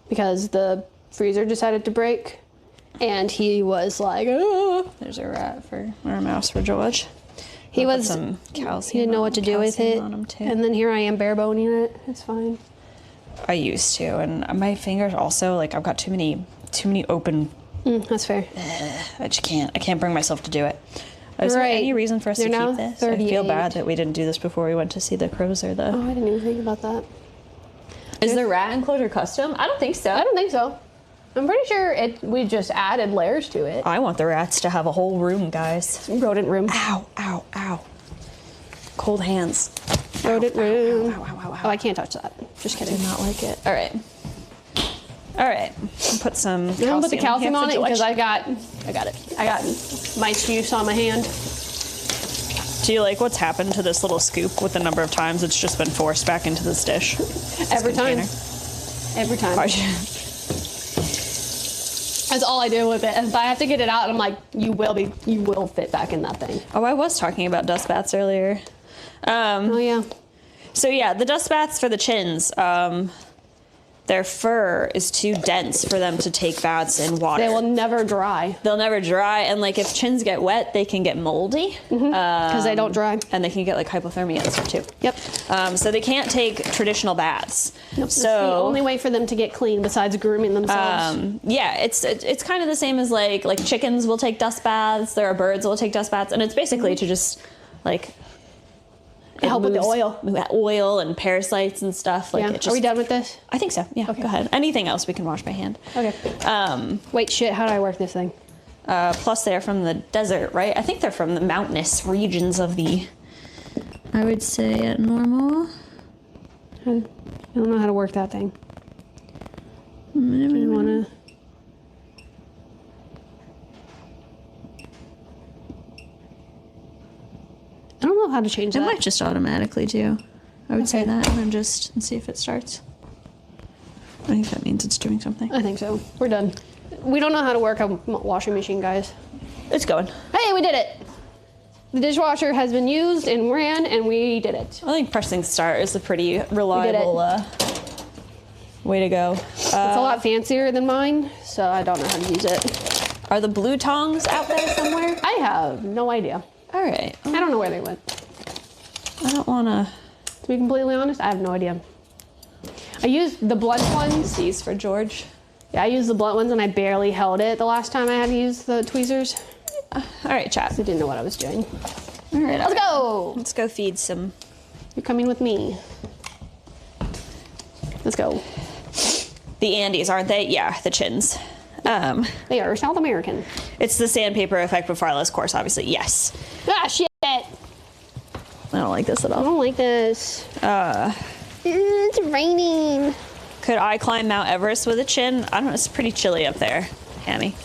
because the freezer decided to break. And he was like, oh. There's a rat for, or a mouse for George. He I'll put was, some calcium. he didn't know what to do with calcium it. on him too. And then here I am bare boning it. It's fine. I used to, and my fingers also, like, I've got too many open. That's fair. I just can't. I can't bring myself to do it. Is there Right. any reason for us They're to now keep this? I feel 38. bad that we didn't do this before we went to see the crows or the. Oh, I didn't even think about that. Is the rat enclosure custom? I don't think so. I don't think so. I'm pretty sure we just added layers to it. I want the rats to have a whole room, guys. Rodent room. Ow, ow, ow. Cold hands. Rodent room. Ow, ow, ow, ow. Oh, I can't touch that. Just kidding. Did not like it. All right. All right. I'll put some. I'm gonna put the calcium on it because I got it. I got mice juice on my hand. Do you like what's happened to this little scoop with the number of times it's just been forced back into this dish? Every time. container? Every time. That's all I do with it. If I have to get it out, and I'm like, you will fit back in that thing. Oh, I was talking about dust bats earlier. Oh yeah. So yeah, the dust bats for the chins. Their fur is too dense for them to take baths in water. They will never dry. They'll never dry, and like if chins get wet, they can get moldy. Because they don't dry. And they can get like hypothermia and stuff too. Yep. So they can't take traditional baths. Nope. That's the only way for them to get clean besides grooming themselves. Yeah, it's kind of the same as like chickens will take dust baths. There are birds that will take dust baths, and it's basically to just like help with the oil. oil and parasites and stuff. Like Yeah. it just, Are we done with this? I think so. Yeah. Okay. Go ahead. Anything else we can wash by hand. Okay. Wait, shit. How do I work this thing? Plus, they're from the desert, right? I think they're from the mountainous regions of the. I would say normal. I don't know how to work that thing. Do you wanna? I don't know how to change It that. might just automatically do. I would say that, and then just see if it starts. I think that means it's doing something. I think so. We're done. We don't know how to work a washing machine, guys. It's going. Hey, we did it! The dishwasher has been used and ran, and we did it. I think pressing start is a pretty reliable way to go. It's a lot fancier than mine, so I don't know how to use it. Are the blue tongs out there somewhere? I have no idea. All right. I don't know where they went. I don't want to. To be completely honest, I have no idea. I used the blunt ones. These for George. Yeah, I used the blunt ones, and I barely held it the last time I had to use the tweezers. All right, chat. I didn't know what I was doing. All right, Let's go! Let's go feed some. You're coming with me. Let's go. The Andes, aren't they? Yeah, the chins. They are South American. It's the sandpaper effect with far less coarse, obviously. Yes. Ah, shit! I I don't like this at all. don't like this. It's raining. Could I climb Mount Everest with a chin? I don't know. It's pretty chilly up there, Hammy.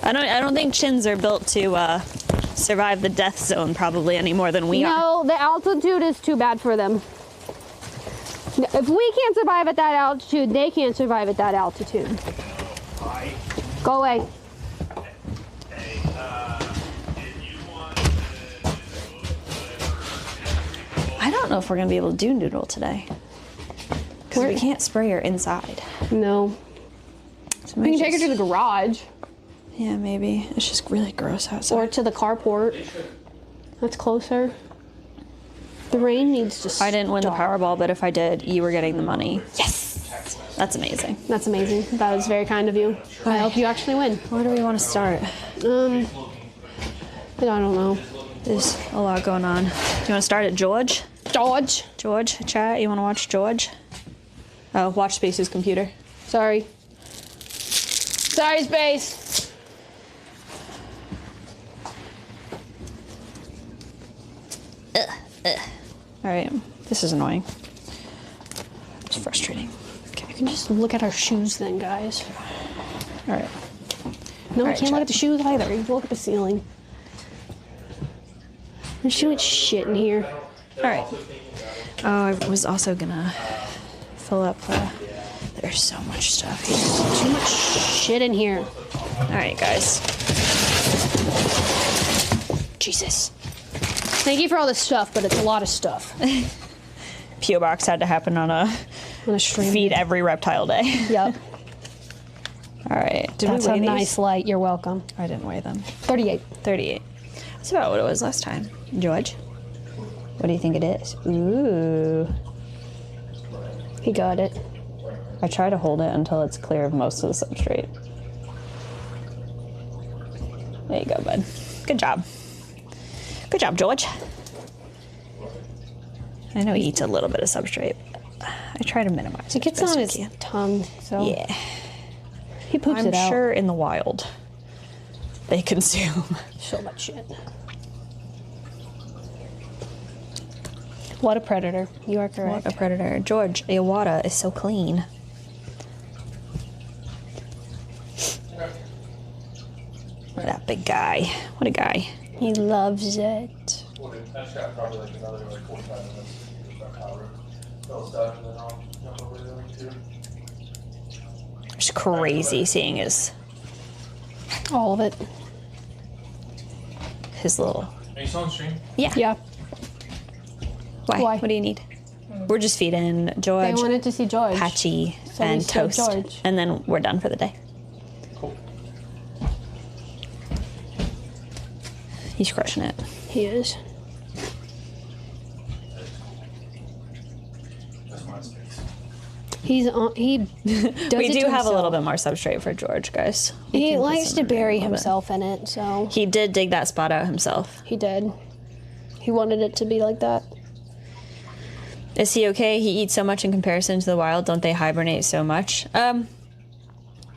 I don't think chins are built to survive the death zone probably any more than we are. No, the altitude is too bad for them. If we can't survive at that altitude, they can't survive at that altitude. Go away. I don't know if we're gonna be able to do Noodle today. Because we can't spray her inside. No. So We can take her to the garage. Yeah, maybe. It's just really gross outside. Or to the carport. That's closer. The rain needs to stop. I didn't win the Powerball, but if I did, you were getting the money. Yes! That's amazing. That's amazing. That was very kind of you. I hope you actually win. Where do we want to start? I don't know. There's a lot going on. Do you want to start at George? George, chat, you want to watch George? Oh, watch Space's computer. Sorry. Sorry, Space. All right, this is annoying. It's frustrating. Okay, you can just look at our shoes then, guys. All right. No, All I right, can't look chat. at the shoes either. You can look at the ceiling. There's too much shit in here. All right. Oh, I was also gonna fill up. There's so much stuff here. Too much shit in here. All right, guys. Jesus. Thank you for all this stuff, but it's a lot of stuff. P.O. Box had to happen on a On a stream. feed every reptile day. Yep. All right. Did That's we a weigh these? nice light. You're welcome. I didn't weigh them. 38. 38. That's about what it was last time. George, what do you think it is? Ooh. He got it. I try to hold it until it's clear of most of the substrate. There you go, bud. Good job. Good job, George. I know he eats a little bit of substrate. I try to minimize it. It gets as best on we his can. tongue, so Yeah. he poops I'm it out. sure in the wild they consume. So much shit. What a predator. You are correct. What a predator. George, your water is so clean. Look at that big guy. What a guy. He loves it. That's got probably like another like 45 minutes to get that powder. Fill stuff and then I'll jump over there too. It's crazy seeing his All of it. little. Are you still on stream? Yeah. Yeah. Why? Why? What do you need? We're just feeding They George, wanted to see George. Patchy, So we and fed Toast. George. And then we're done for the day. Cool. He's crushing it. He is. That's my space. He's on. He does We it do to have a himself. little bit more substrate for George, guys. We He can put likes some to in there a bury little bit. himself in it, so He did dig that spot out himself. he did. He wanted it to be like that. Is he okay? He eats so much in comparison to the wild. Don't they hibernate so much?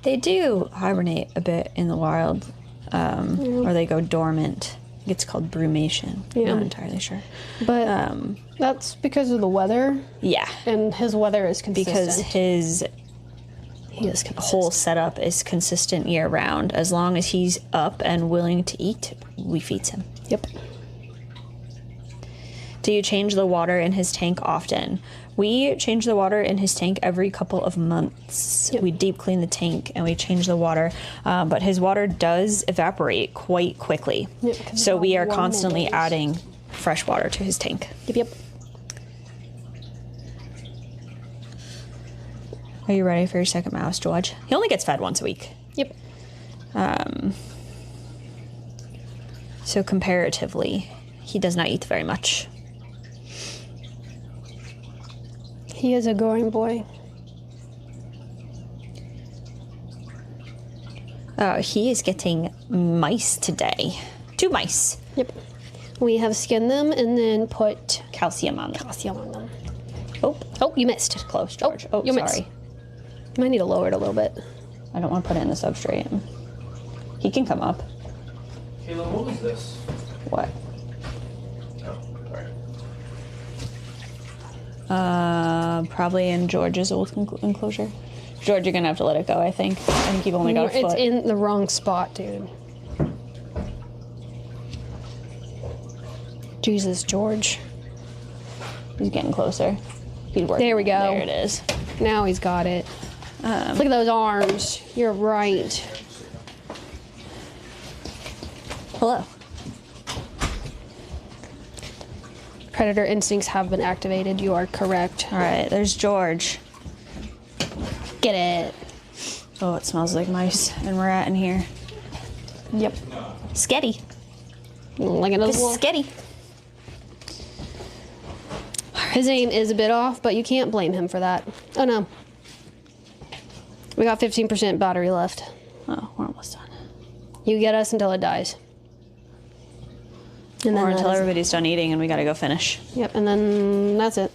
They do hibernate a bit in the wild, or they go dormant. It's called brumation. Yeah. Not entirely sure. But that's because of the weather, Yeah, and his weather is consistent. because his he is consistent. whole setup is consistent year round. As long as he's up and willing to eat, we feed him. Yep. Do you change the water in his tank often? We change the water in his tank every couple of months. Yep. We deep clean the tank and we change the water, but his water does evaporate quite quickly. Yep, 'cause So of we how are warm it constantly is. adding fresh water to his tank. Yep. Are you ready for your second mouse, George? He only gets fed once a week. Yep. So comparatively, he does not eat very much. He is a growing boy. He is getting mice today. 2 mice. Yep. We have skinned them and then put Calcium on them. calcium on them. Oh, Oh, you missed. close, George. Oh, you sorry. missed. You might need to lower it a little bit. I don't want to put it in the substrate. He can come up. Kayla, what was this? What? Oh, sorry. Probably in George's old enclosure. George, you're gonna have to let it go. I think you've only got a It's foot. in the wrong spot, dude. Jesus, George. He's getting closer. He's working. There we go. There it is. Now he's got it. Look at those arms. You're right. Hello. Predator instincts have been activated. You are correct. All right, there's George. Get it. Oh, it smells like mice and rat in here. Yep. Sketty. Look at This those. is Sketty. His aim is a bit off, but you can't blame him for that. Oh no. We got 15% battery left. Oh, we're almost done. You get us until it dies. And Or then until that is- everybody's done eating and we gotta go finish. Yep, and then that's it.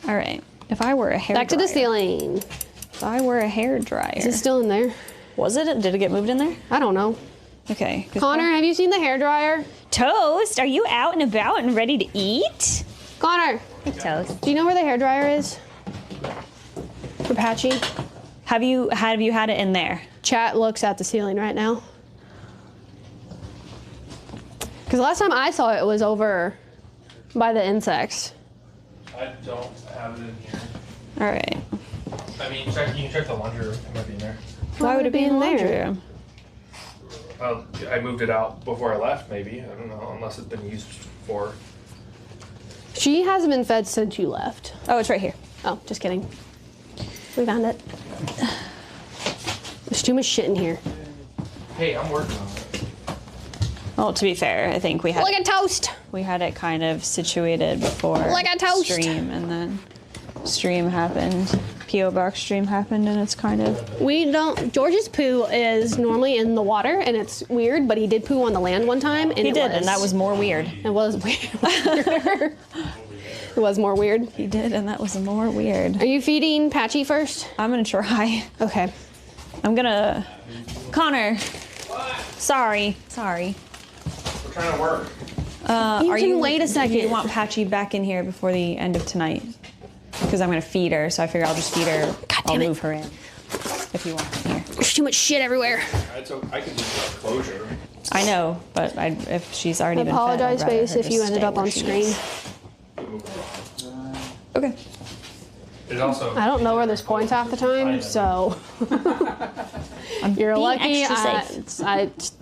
All right. If I were a hair Back to dryer, the ceiling. If I were a hair dryer. Is it still in there? Was it? Did it get moved in there? I don't know. Okay. 'Cause Connor, have you seen the hairdryer? Toast, are you out and about and ready to eat? Connor, Toast. do you know where the hairdryer is? For Patchy? Have you had it in there? Chat looks at the ceiling right now. Because last time I saw it, it was over by the insects. I don't have it in here. All right. I mean, you can check the laundry room. It might be in there. Why would it be in the laundry there? room? I moved it out before I left, maybe. I don't know, unless it's been used for. She hasn't been fed since you left. Oh, it's right here. Oh, just kidding. We found it. There's too much shit in here. Hey, I'm working on it. Well, to be fair, I think we had Like a toast. we had it kind of situated before Like a toast. stream, and then stream happened. PO box stream happened, and it's kind of We don't. George's poo is normally in the water, and it's weird. But he did poo on the land one time, and and that was more weird. It was weird. It was more weird. He did, and that was more weird. Are you feeding Patchy first? I'm gonna try. Okay. I'm gonna. Connor. Sorry. We're trying to work. You can wait a second. Do you want Patchy back in here before the end of tonight? Because I'm gonna feed her, so I figure I'll just feed her. I'll move her in if you want her in here. There's too much shit everywhere. I can do closure. I know, but if she's already I been apologize, fed, I'd rather Space, her if you just ended stay up where on she screen. is. Okay. There's also. I don't know where this points half the time, so you're being lucky. extra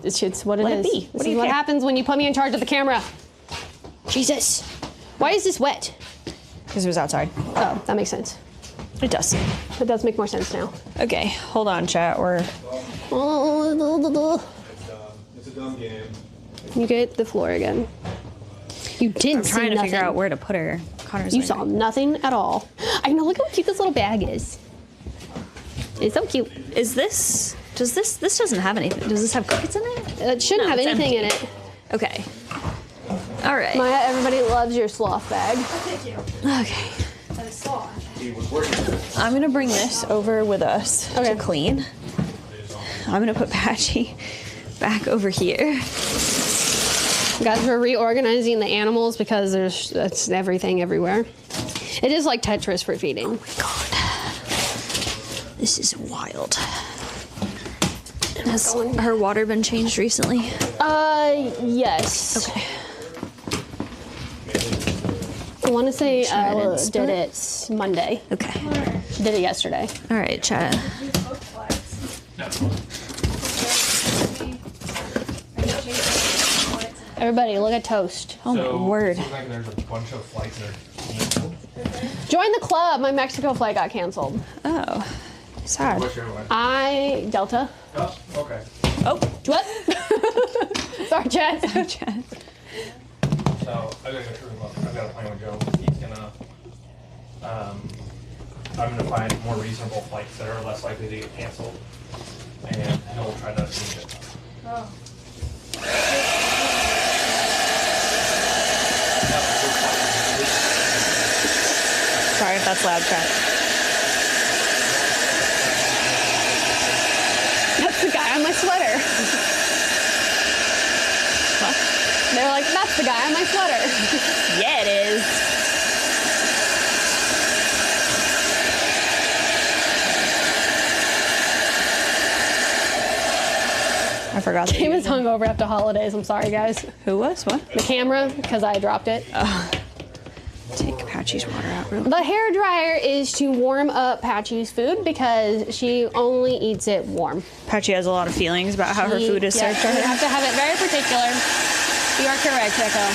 safe. It's what it Let it is. be. What This do is you what care? happens when you put me in charge of the camera. Jesus. Why is this wet? Because it was outside. Oh, that makes sense. It does. That does make more sense now. Okay, hold on, chat. It's a dumb game. You get the floor again. You didn't I'm see trying to nothing. figure out where to put her. Connor's You like- saw nothing at all. I know. Look how cute this little bag is. It's so cute. Is this? Does this doesn't have anything? Does this have cookies in it? It shouldn't No, have it's anything empty. in it. Okay. All right. Maya, everybody loves your sloth bag. Okay. I'm gonna bring this over with us to clean. I'm gonna put Patchy back over here. Guys, we're reorganizing the animals because it's everything everywhere. It is like Tetris for feeding. Oh my god. This is wild. Has her water been changed recently? Yes. Okay. I want to say Chat Ella and did it Monday. Okay. She did it yesterday. All right, chat. Everybody, look at Toast. Oh my word. Seems like there's a bunch of flights that are canceled. Join the club. My Mexico flight got canceled. Oh, sad. What's your one? Delta. Oh, okay. Oh, What? Sorry, Chad. chat. So I gotta go through and look. I've got a plan with Joe. He's gonna. I'm gonna find more reasonable flights that are less likely to get canceled, and he'll try to change it. Sorry if that's loud, chat. That's the guy on my sweater. What? They were like, that's the guy on my sweater. Yeah, it is. I forgot. that He you- was hungover after holidays. I'm sorry, guys. Who was? What? The camera, because I dropped it. Take Patchy Patchy's water out real The hair dryer is to warm up Patchy's food because she only eats it warm. Patchy has a lot of feelings about how her food is served to You her. have to have it very particular. You are correct, Echo.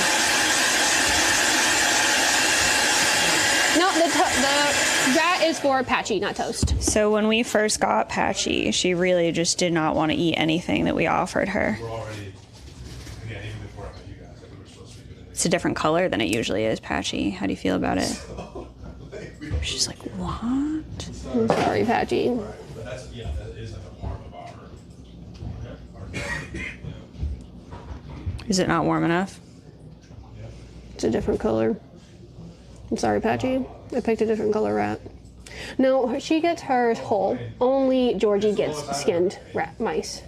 No, the rat is for Patchy, not Toast. So when we first got Patchy, she really just did not want to eat anything that we offered her. We're already, again, even before I met you guys, like we were supposed to be doing It's a different color than it usually is, Patchy. How do you feel about it? She's like, what? I'm sorry, Patchy. But that's, yeah, that is like a part of our Is it not warm enough? It's a different color. I'm sorry, Patchy. I picked a different color rat. No, she gets hers whole. Only Georgie gets skinned rat mice.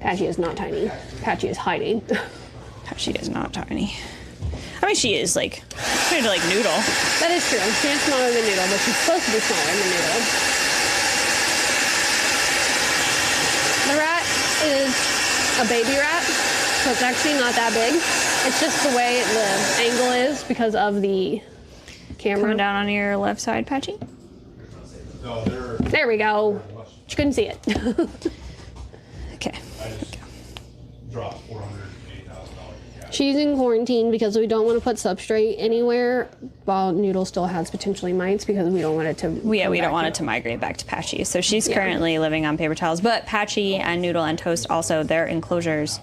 Patchy is not tiny. Patchy is hiding. Patchy is not tiny. I mean, she is like, kind of like Noodle. That is true. She is smaller than Noodle, but she's supposed to be smaller than Noodle. The rat is a baby rat, so it's actually not that big. It's just the way the angle is because of the camera. Coming down on your left side, Patchy. No, they're There we go. She couldn't see it. Okay. I just dropped $480,000 in cash. She's in quarantine because we don't want to put substrate anywhere while Noodle still has potentially mites because we don't want it to. We don't want it to migrate back to Patchy. So she's currently living on paper towels. But Patchy and Noodle and Toast also, their enclosures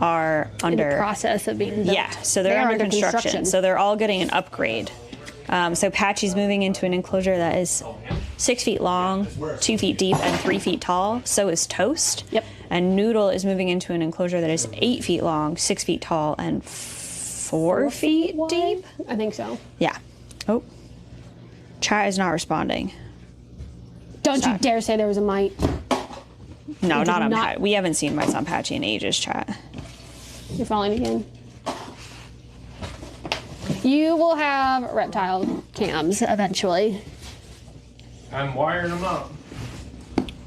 are In the under process of being built. Yeah, so they're under construction. So they're all getting an upgrade. So Patchy's moving into an enclosure that is 6 feet long, 2 feet deep, and 3 feet tall. So is Toast. Yep. And Noodle is moving into an enclosure that is 8 feet long, 6 feet tall, and 4 feet deep. I think so. Yeah. Oh. Chat is not responding. Don't you dare say there was a mite. No, It did not on not- Patchy. We haven't seen mites on Patchy in ages, chat. You're falling again. You will have reptile cams eventually. I'm wiring them up.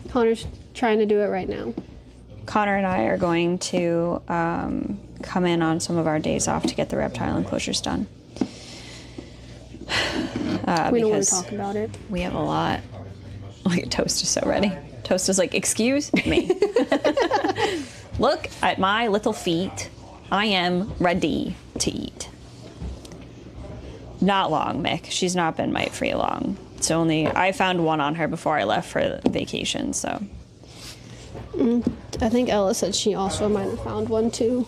Connor's trying to do it right now. Connor and I are going to come in on some of our days off to get the reptile enclosures done. We don't want because to talk about it. we have a lot. Look at Toast is so ready. Toast is like, excuse me. Look at my little feet. I am ready to eat. Not long, Mick. She's not been mite free long. It's only, I found one on her before I left for vacation, so. I think Ella said she also might have found one too.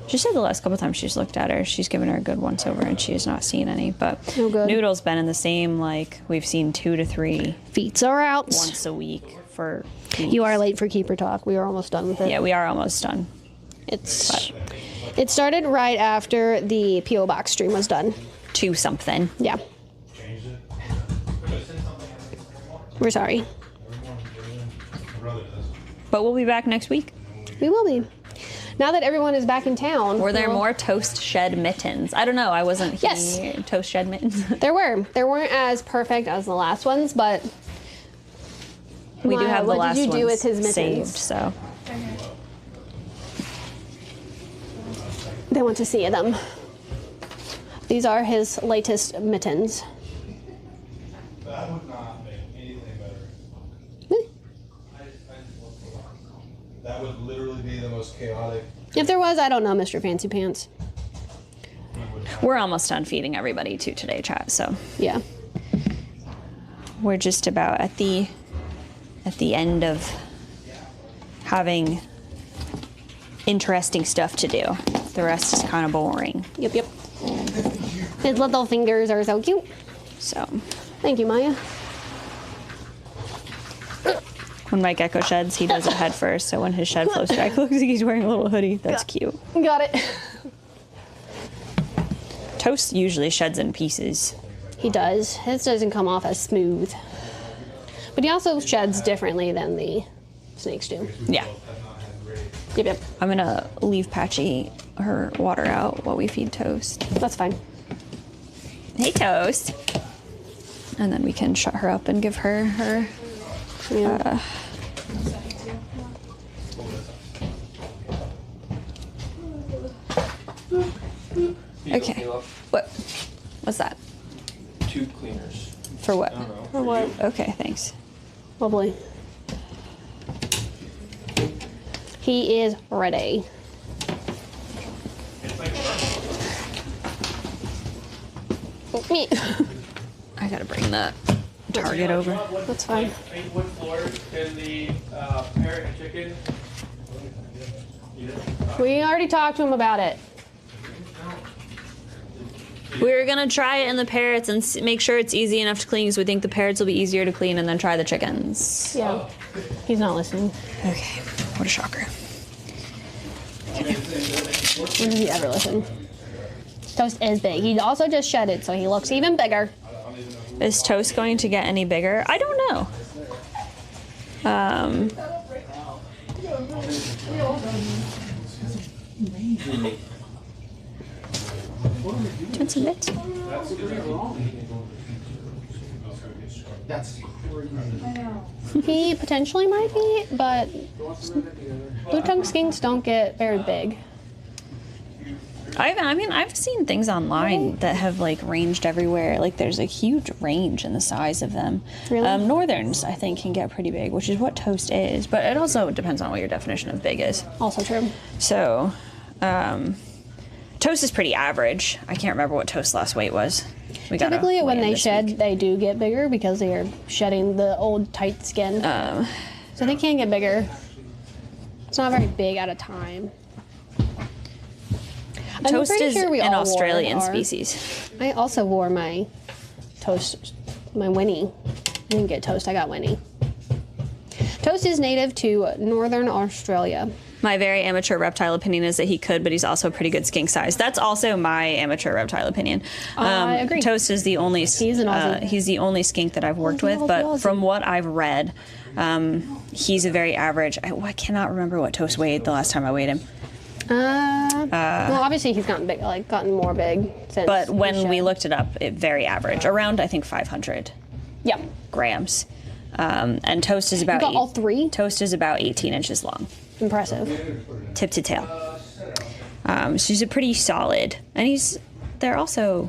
She said the last couple times she's looked at her, she's given her a good once over and she has not seen any. But Oh, good. Noodle's been in the same, like, we've seen 2 to 3 Feets are out. once a week for weeks. You are late for Keeper Talk. We are almost done with it. Yeah, we are almost done. It started right after the P.O. Box stream was done. 2 something. Yeah. We're sorry. But we'll be back next week. We will be. Now that everyone is back in town. Were there we'll- more Toast Shed mittens? I don't know. I wasn't here. Yes. Toast Shed mittens. There were. They weren't as perfect as the last ones, but We do Maya, have the what last did you do ones with his mittens? saved, so. they want to see them. These are his latest mittens. That would not make anything better. That would literally be the most chaotic. If there was, I don't know, Mr. Fancy Pants. We're almost done feeding everybody too today, chat, so. Yeah. We're just about at the end of having interesting stuff to do. The rest is kind of boring. Yep, yep. His little fingers are so cute. So Thank you, Maya. when Mike Echo sheds, he does it head first. So when his shed flows back, looks like he's wearing a little hoodie. That's cute. Got it. Toast usually sheds in pieces. He does. His doesn't come off as smooth. But he also sheds differently than the snakes do. Yeah. Yep, yep. I'm gonna leave Patchy her water out while we feed Toast. That's fine. Hey, Toast. And then we can shut her up and give her her. Yeah. Okay. What? What's that? Tube cleaners. For what? I don't know. For what? Okay, thanks. Lovely. He is ready. Me. I gotta bring the target over. That's fine. 8 wood floors and the parrot and chicken. We already talked to him about it. We're gonna try it in the parrots and make sure it's easy enough to clean because we think the parrots will be easier to clean and then try the chickens. Yeah. He's not listening. Okay, what a shocker. When does he ever listen? Toast is big. He also just shed it, so he looks even bigger. Is Toast going to get any bigger? I don't know. Doing some bits. He potentially might be, but blue-tongued skinks don't get very big. I've seen things online that have like ranged everywhere. Like there's a huge range in the size of them. Really? Northerns, I think, can get pretty big, which is what Toast is. But it also depends on what your definition of big is. Also true. So, Toast is pretty average. I can't remember what Toast's last weight was. We gotta Typically, weigh when in they this shed, week. they do get bigger because they are shedding the old tight skin. So they can get bigger. It's not very big at a time. Toast is we an all wore Australian our- species. I also wore my Toast, my Winnie. I didn't get Toast, I got Winnie. Toast is native to northern Australia. My very amateur reptile opinion is that he could, but he's also a pretty good skink size. That's also my amateur reptile opinion. I agree. Toast is the only He's an Aussie. he's the only skink that I've worked with, Aussie, but Aussie. from what I've read, he's a very average. I cannot remember what Toast weighed the last time I weighed him. Well, obviously he's gotten big, like gotten more big since. But he when we shed. looked it up, it very average, around I think 500 yeah, grams. And Toast is about got all three? Toast is about 18 inches long, impressive. tip to tail. So he's a pretty solid, and they're also.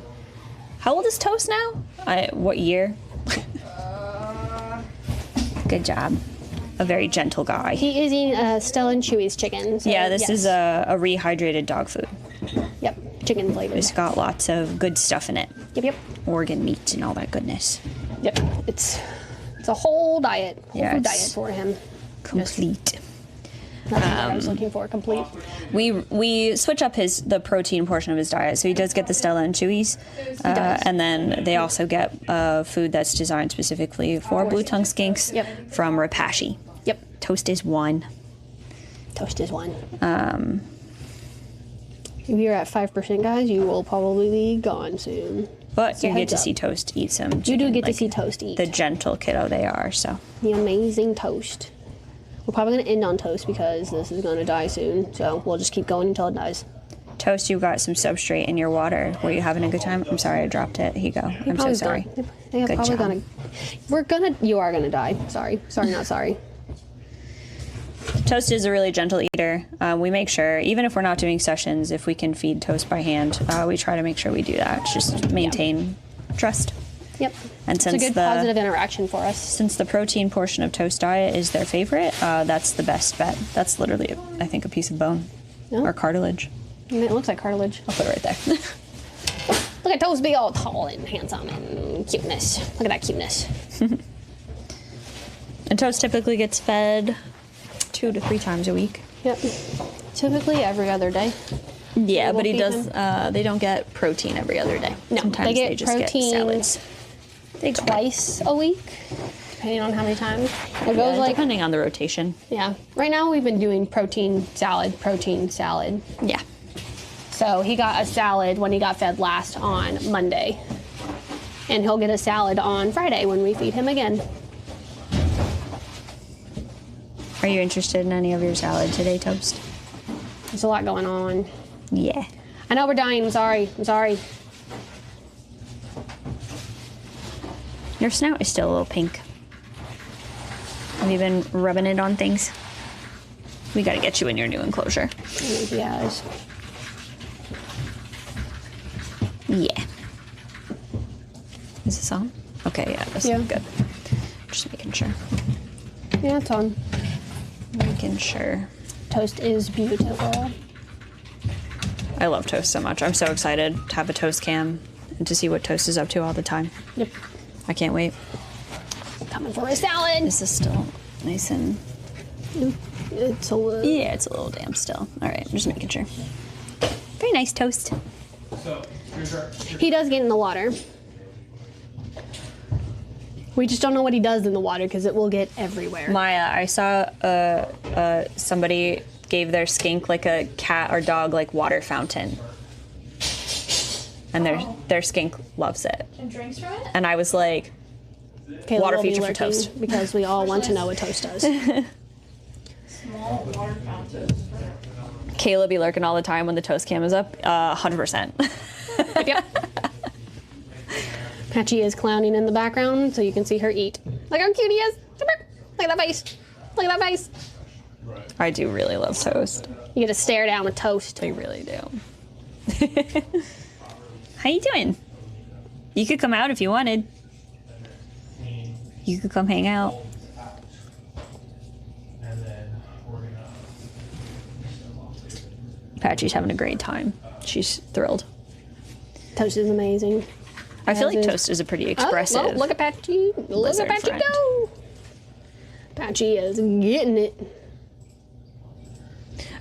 How old is Toast now? What year? Good job. A very gentle guy. He is eating Stella and Chewy's chicken. So Yeah, this yes. is a rehydrated dog food. Yep, chicken flavored. It's got lots of good stuff in it. Yep. Organ meat and all that goodness. Yep. It's a whole diet, whole Yeah, food it's- diet for him. Complete. That's what I was looking for. Complete. We switch up the protein portion of his diet, so he does get the Stella and Chewy's, and then they also get food that's designed specifically for blue-tongued skinks Yep. from Repashy. Yep. Toast is one. Toast is one. If you're at 5%, guys, you will probably be gone soon. But So you get heads to up. see Toast eat some You do chicken, get to like see Toast eat the gentle kiddo they are. So the amazing Toast. We're probably gonna end on Toast because this is gonna die soon. So we'll just keep going until it dies. Toast, you got some substrate in your water. Were you having a good time? I'm sorry I dropped it. Here you go. I'm so Probably sorry. gonna- They're Good probably job. You are gonna die. Sorry, not sorry. Toast is a really gentle eater. We make sure, even if we're not doing sessions, if we can feed Toast by hand, we try to make sure we do that. Just maintain trust. Yep. And It's a since good positive interaction for us. Since the protein portion of Toast diet is their favorite, that's the best bet. That's literally, I think, a piece of bone Oh. or cartilage. It looks like cartilage. I'll put it right there. Look at Toast be all tall and handsome and cuteness. Look at that cuteness. And Toast typically gets fed 2 to 3 times a week. Yep. Typically every other day. Yeah, will but he feed does. him? They don't get protein every other day. No, Sometimes they get just protein get salads. They go Twice a week, depending on how many times. It goes Yeah, like, depending on the rotation. yeah. Right now we've been doing protein salad. Yeah. So he got a salad when he got fed last on Monday. And he'll get a salad on Friday when we feed him again. Are you interested in any of your salad today, Toast? There's a lot going on. Yeah. I know we're dying. I'm sorry. Your snout is still a little pink. Have you been rubbing it on things? We gotta get you in your new enclosure. Yes. Yeah. Is this on? Okay, yeah, this Yeah. is good. Just making sure. Yeah, it's on. Making sure. Toast is beautiful. I love Toast so much. I'm so excited to have a Toast cam and to see what Toast is up to all the time. Yep. I can't wait. Coming for a salad. This is still nice and... It's a little... Yeah, it's a little damp still. All right, I'm just making sure. Very nice Toast. He does get in the water. We just don't know what he does in the water because it will get everywhere. Maya, I saw somebody gave their skink like a cat or dog like water fountain. And their skink loves it. And drinks from it? And I was like, Kayla water will be feature for lurking Toast. because we all want to know what Toast does. Small water fountains. Kayla be lurking all the time when the Toast cam is up. 100%. Yep. Patchy is clowning in the background so you can see her eat. Look how cute he is. Look at that face. Look at that face. I do really love Toast. You get to stare down with Toast. I really do. How you doing? You could come out if you wanted. You could come hang out. Patchy's having a great time. She's thrilled. Toast is amazing. I feel As like is- Toast is a pretty expressive. Oh, well, look at Patchy. Look at lizard Patchy friend. go. Patchy is getting it.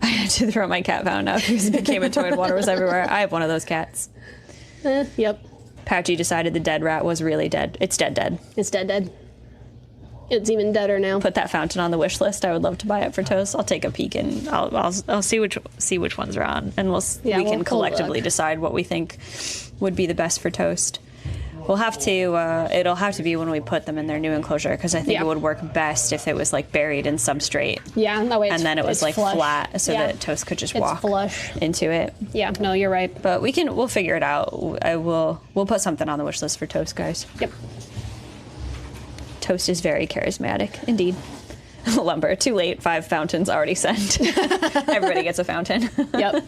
I had to throw my cat fountain out because it became a toy and water was everywhere. I have one of those cats. Yep. Patchy decided the dead rat was really dead. It's dead. It's dead. It's even deader now. Put that fountain on the wish list. I would love to buy it for Toast. I'll take a peek and I'll see which ones are on, and we we'll can collectively look. decide what we think would be the best for Toast. We'll have to. It'll have to be when we put them in their new enclosure because I think it would work best if it was like buried in substrate. Yeah, that way it's, And then it was it's like flush. flat, so Yeah. that Toast could just It's walk flush. into it. Yeah, no, you're right. But we'll figure it out. We'll put something on the wish list for Toast, guys. Yep. Toast is very charismatic, indeed. Lumber, too late. 5 fountains already sent. Everybody gets a fountain. Yep.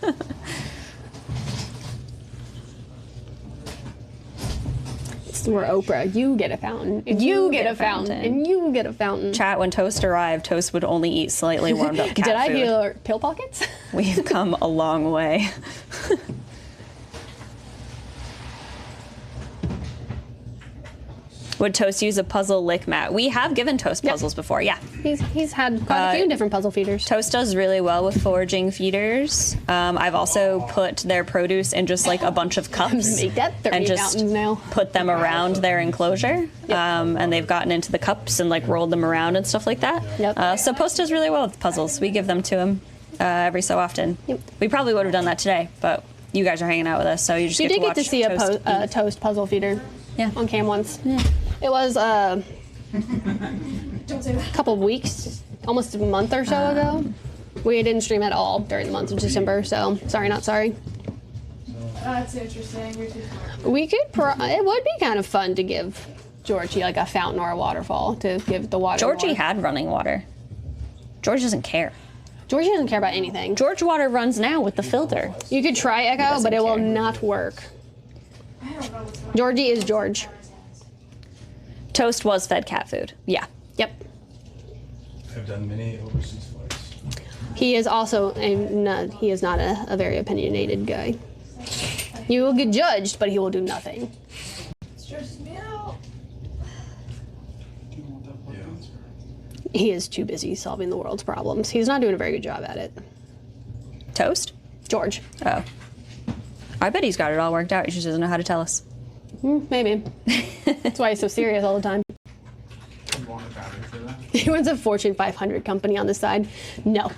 We're Oprah. You get a fountain. And you get a fountain. And you get a fountain. Chat, when Toast arrived, Toast would only eat slightly warmed up cat Did I food. hear pill pockets? We've come a long way. Would Toast use a puzzle lick mat? We have given Toast puzzles before, yeah. He's had quite a few different puzzle feeders. Toast does really well with foraging feeders. I've also put their produce in just like a bunch of cups Make that 30 and just fountains now. put them around their enclosure. And they've gotten into the cups and like rolled them around and stuff like that. Yep. So Post does really well with puzzles. We give them to him every so often. Yep. We probably would have done that today, but you guys are hanging out with us, so you just You get did to get watch to see a Toast eat. Toast puzzle feeder Yeah. on cam once. Yeah. It was a couple of weeks, almost a month or so ago. We didn't stream at all during the month of December, so sorry, not sorry. That's interesting. You're too smart. We could, it would be kind of fun to give Georgie like a fountain or a waterfall to give the water. Georgie more. had running water. George doesn't care. Georgie doesn't care about anything. George water runs now with the filter. You could try Echo, doesn't but it will care. not work. I don't know what's going Georgie is George. Toast was fed cat food. Yeah. Yep. I've done many overseas flights. He is also he is not a very opinionated guy. You will get judged, but he will do nothing. Stress me out. He is too busy solving the world's problems. He's not doing a very good job at it. Toast? George. Oh. I bet he's got it all worked out. He just doesn't know how to tell us. Maybe. That's why he's so serious all the time. You want a battery for that? He wants a Fortune 500 company on the side. No.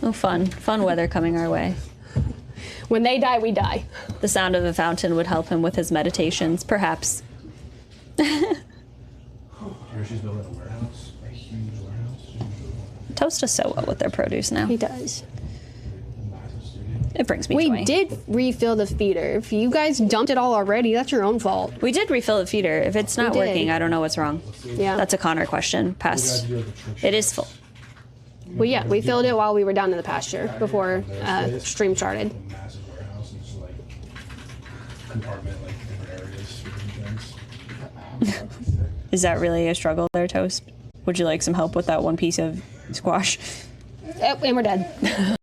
Oh, fun. Fun weather coming our way. When they die, we die. The sound of a fountain would help him with his meditations, perhaps. She's building a warehouse, a huge warehouse. Toast does so well with their produce now. He does. Massive studio. It brings me We joy. did refill the feeder. If you guys dumped it all already, that's your own fault. We did refill the feeder. If it's not We did. working, I don't know what's wrong. Yeah. That's a Connor question. Pass. It is full. Well, yeah, we filled it while we were down in the pasture before stream started. A massive warehouse and just like compartment like different areas for different things. Is that really a struggle there, Toast? Would you like some help with that one piece of squash? And we're dead.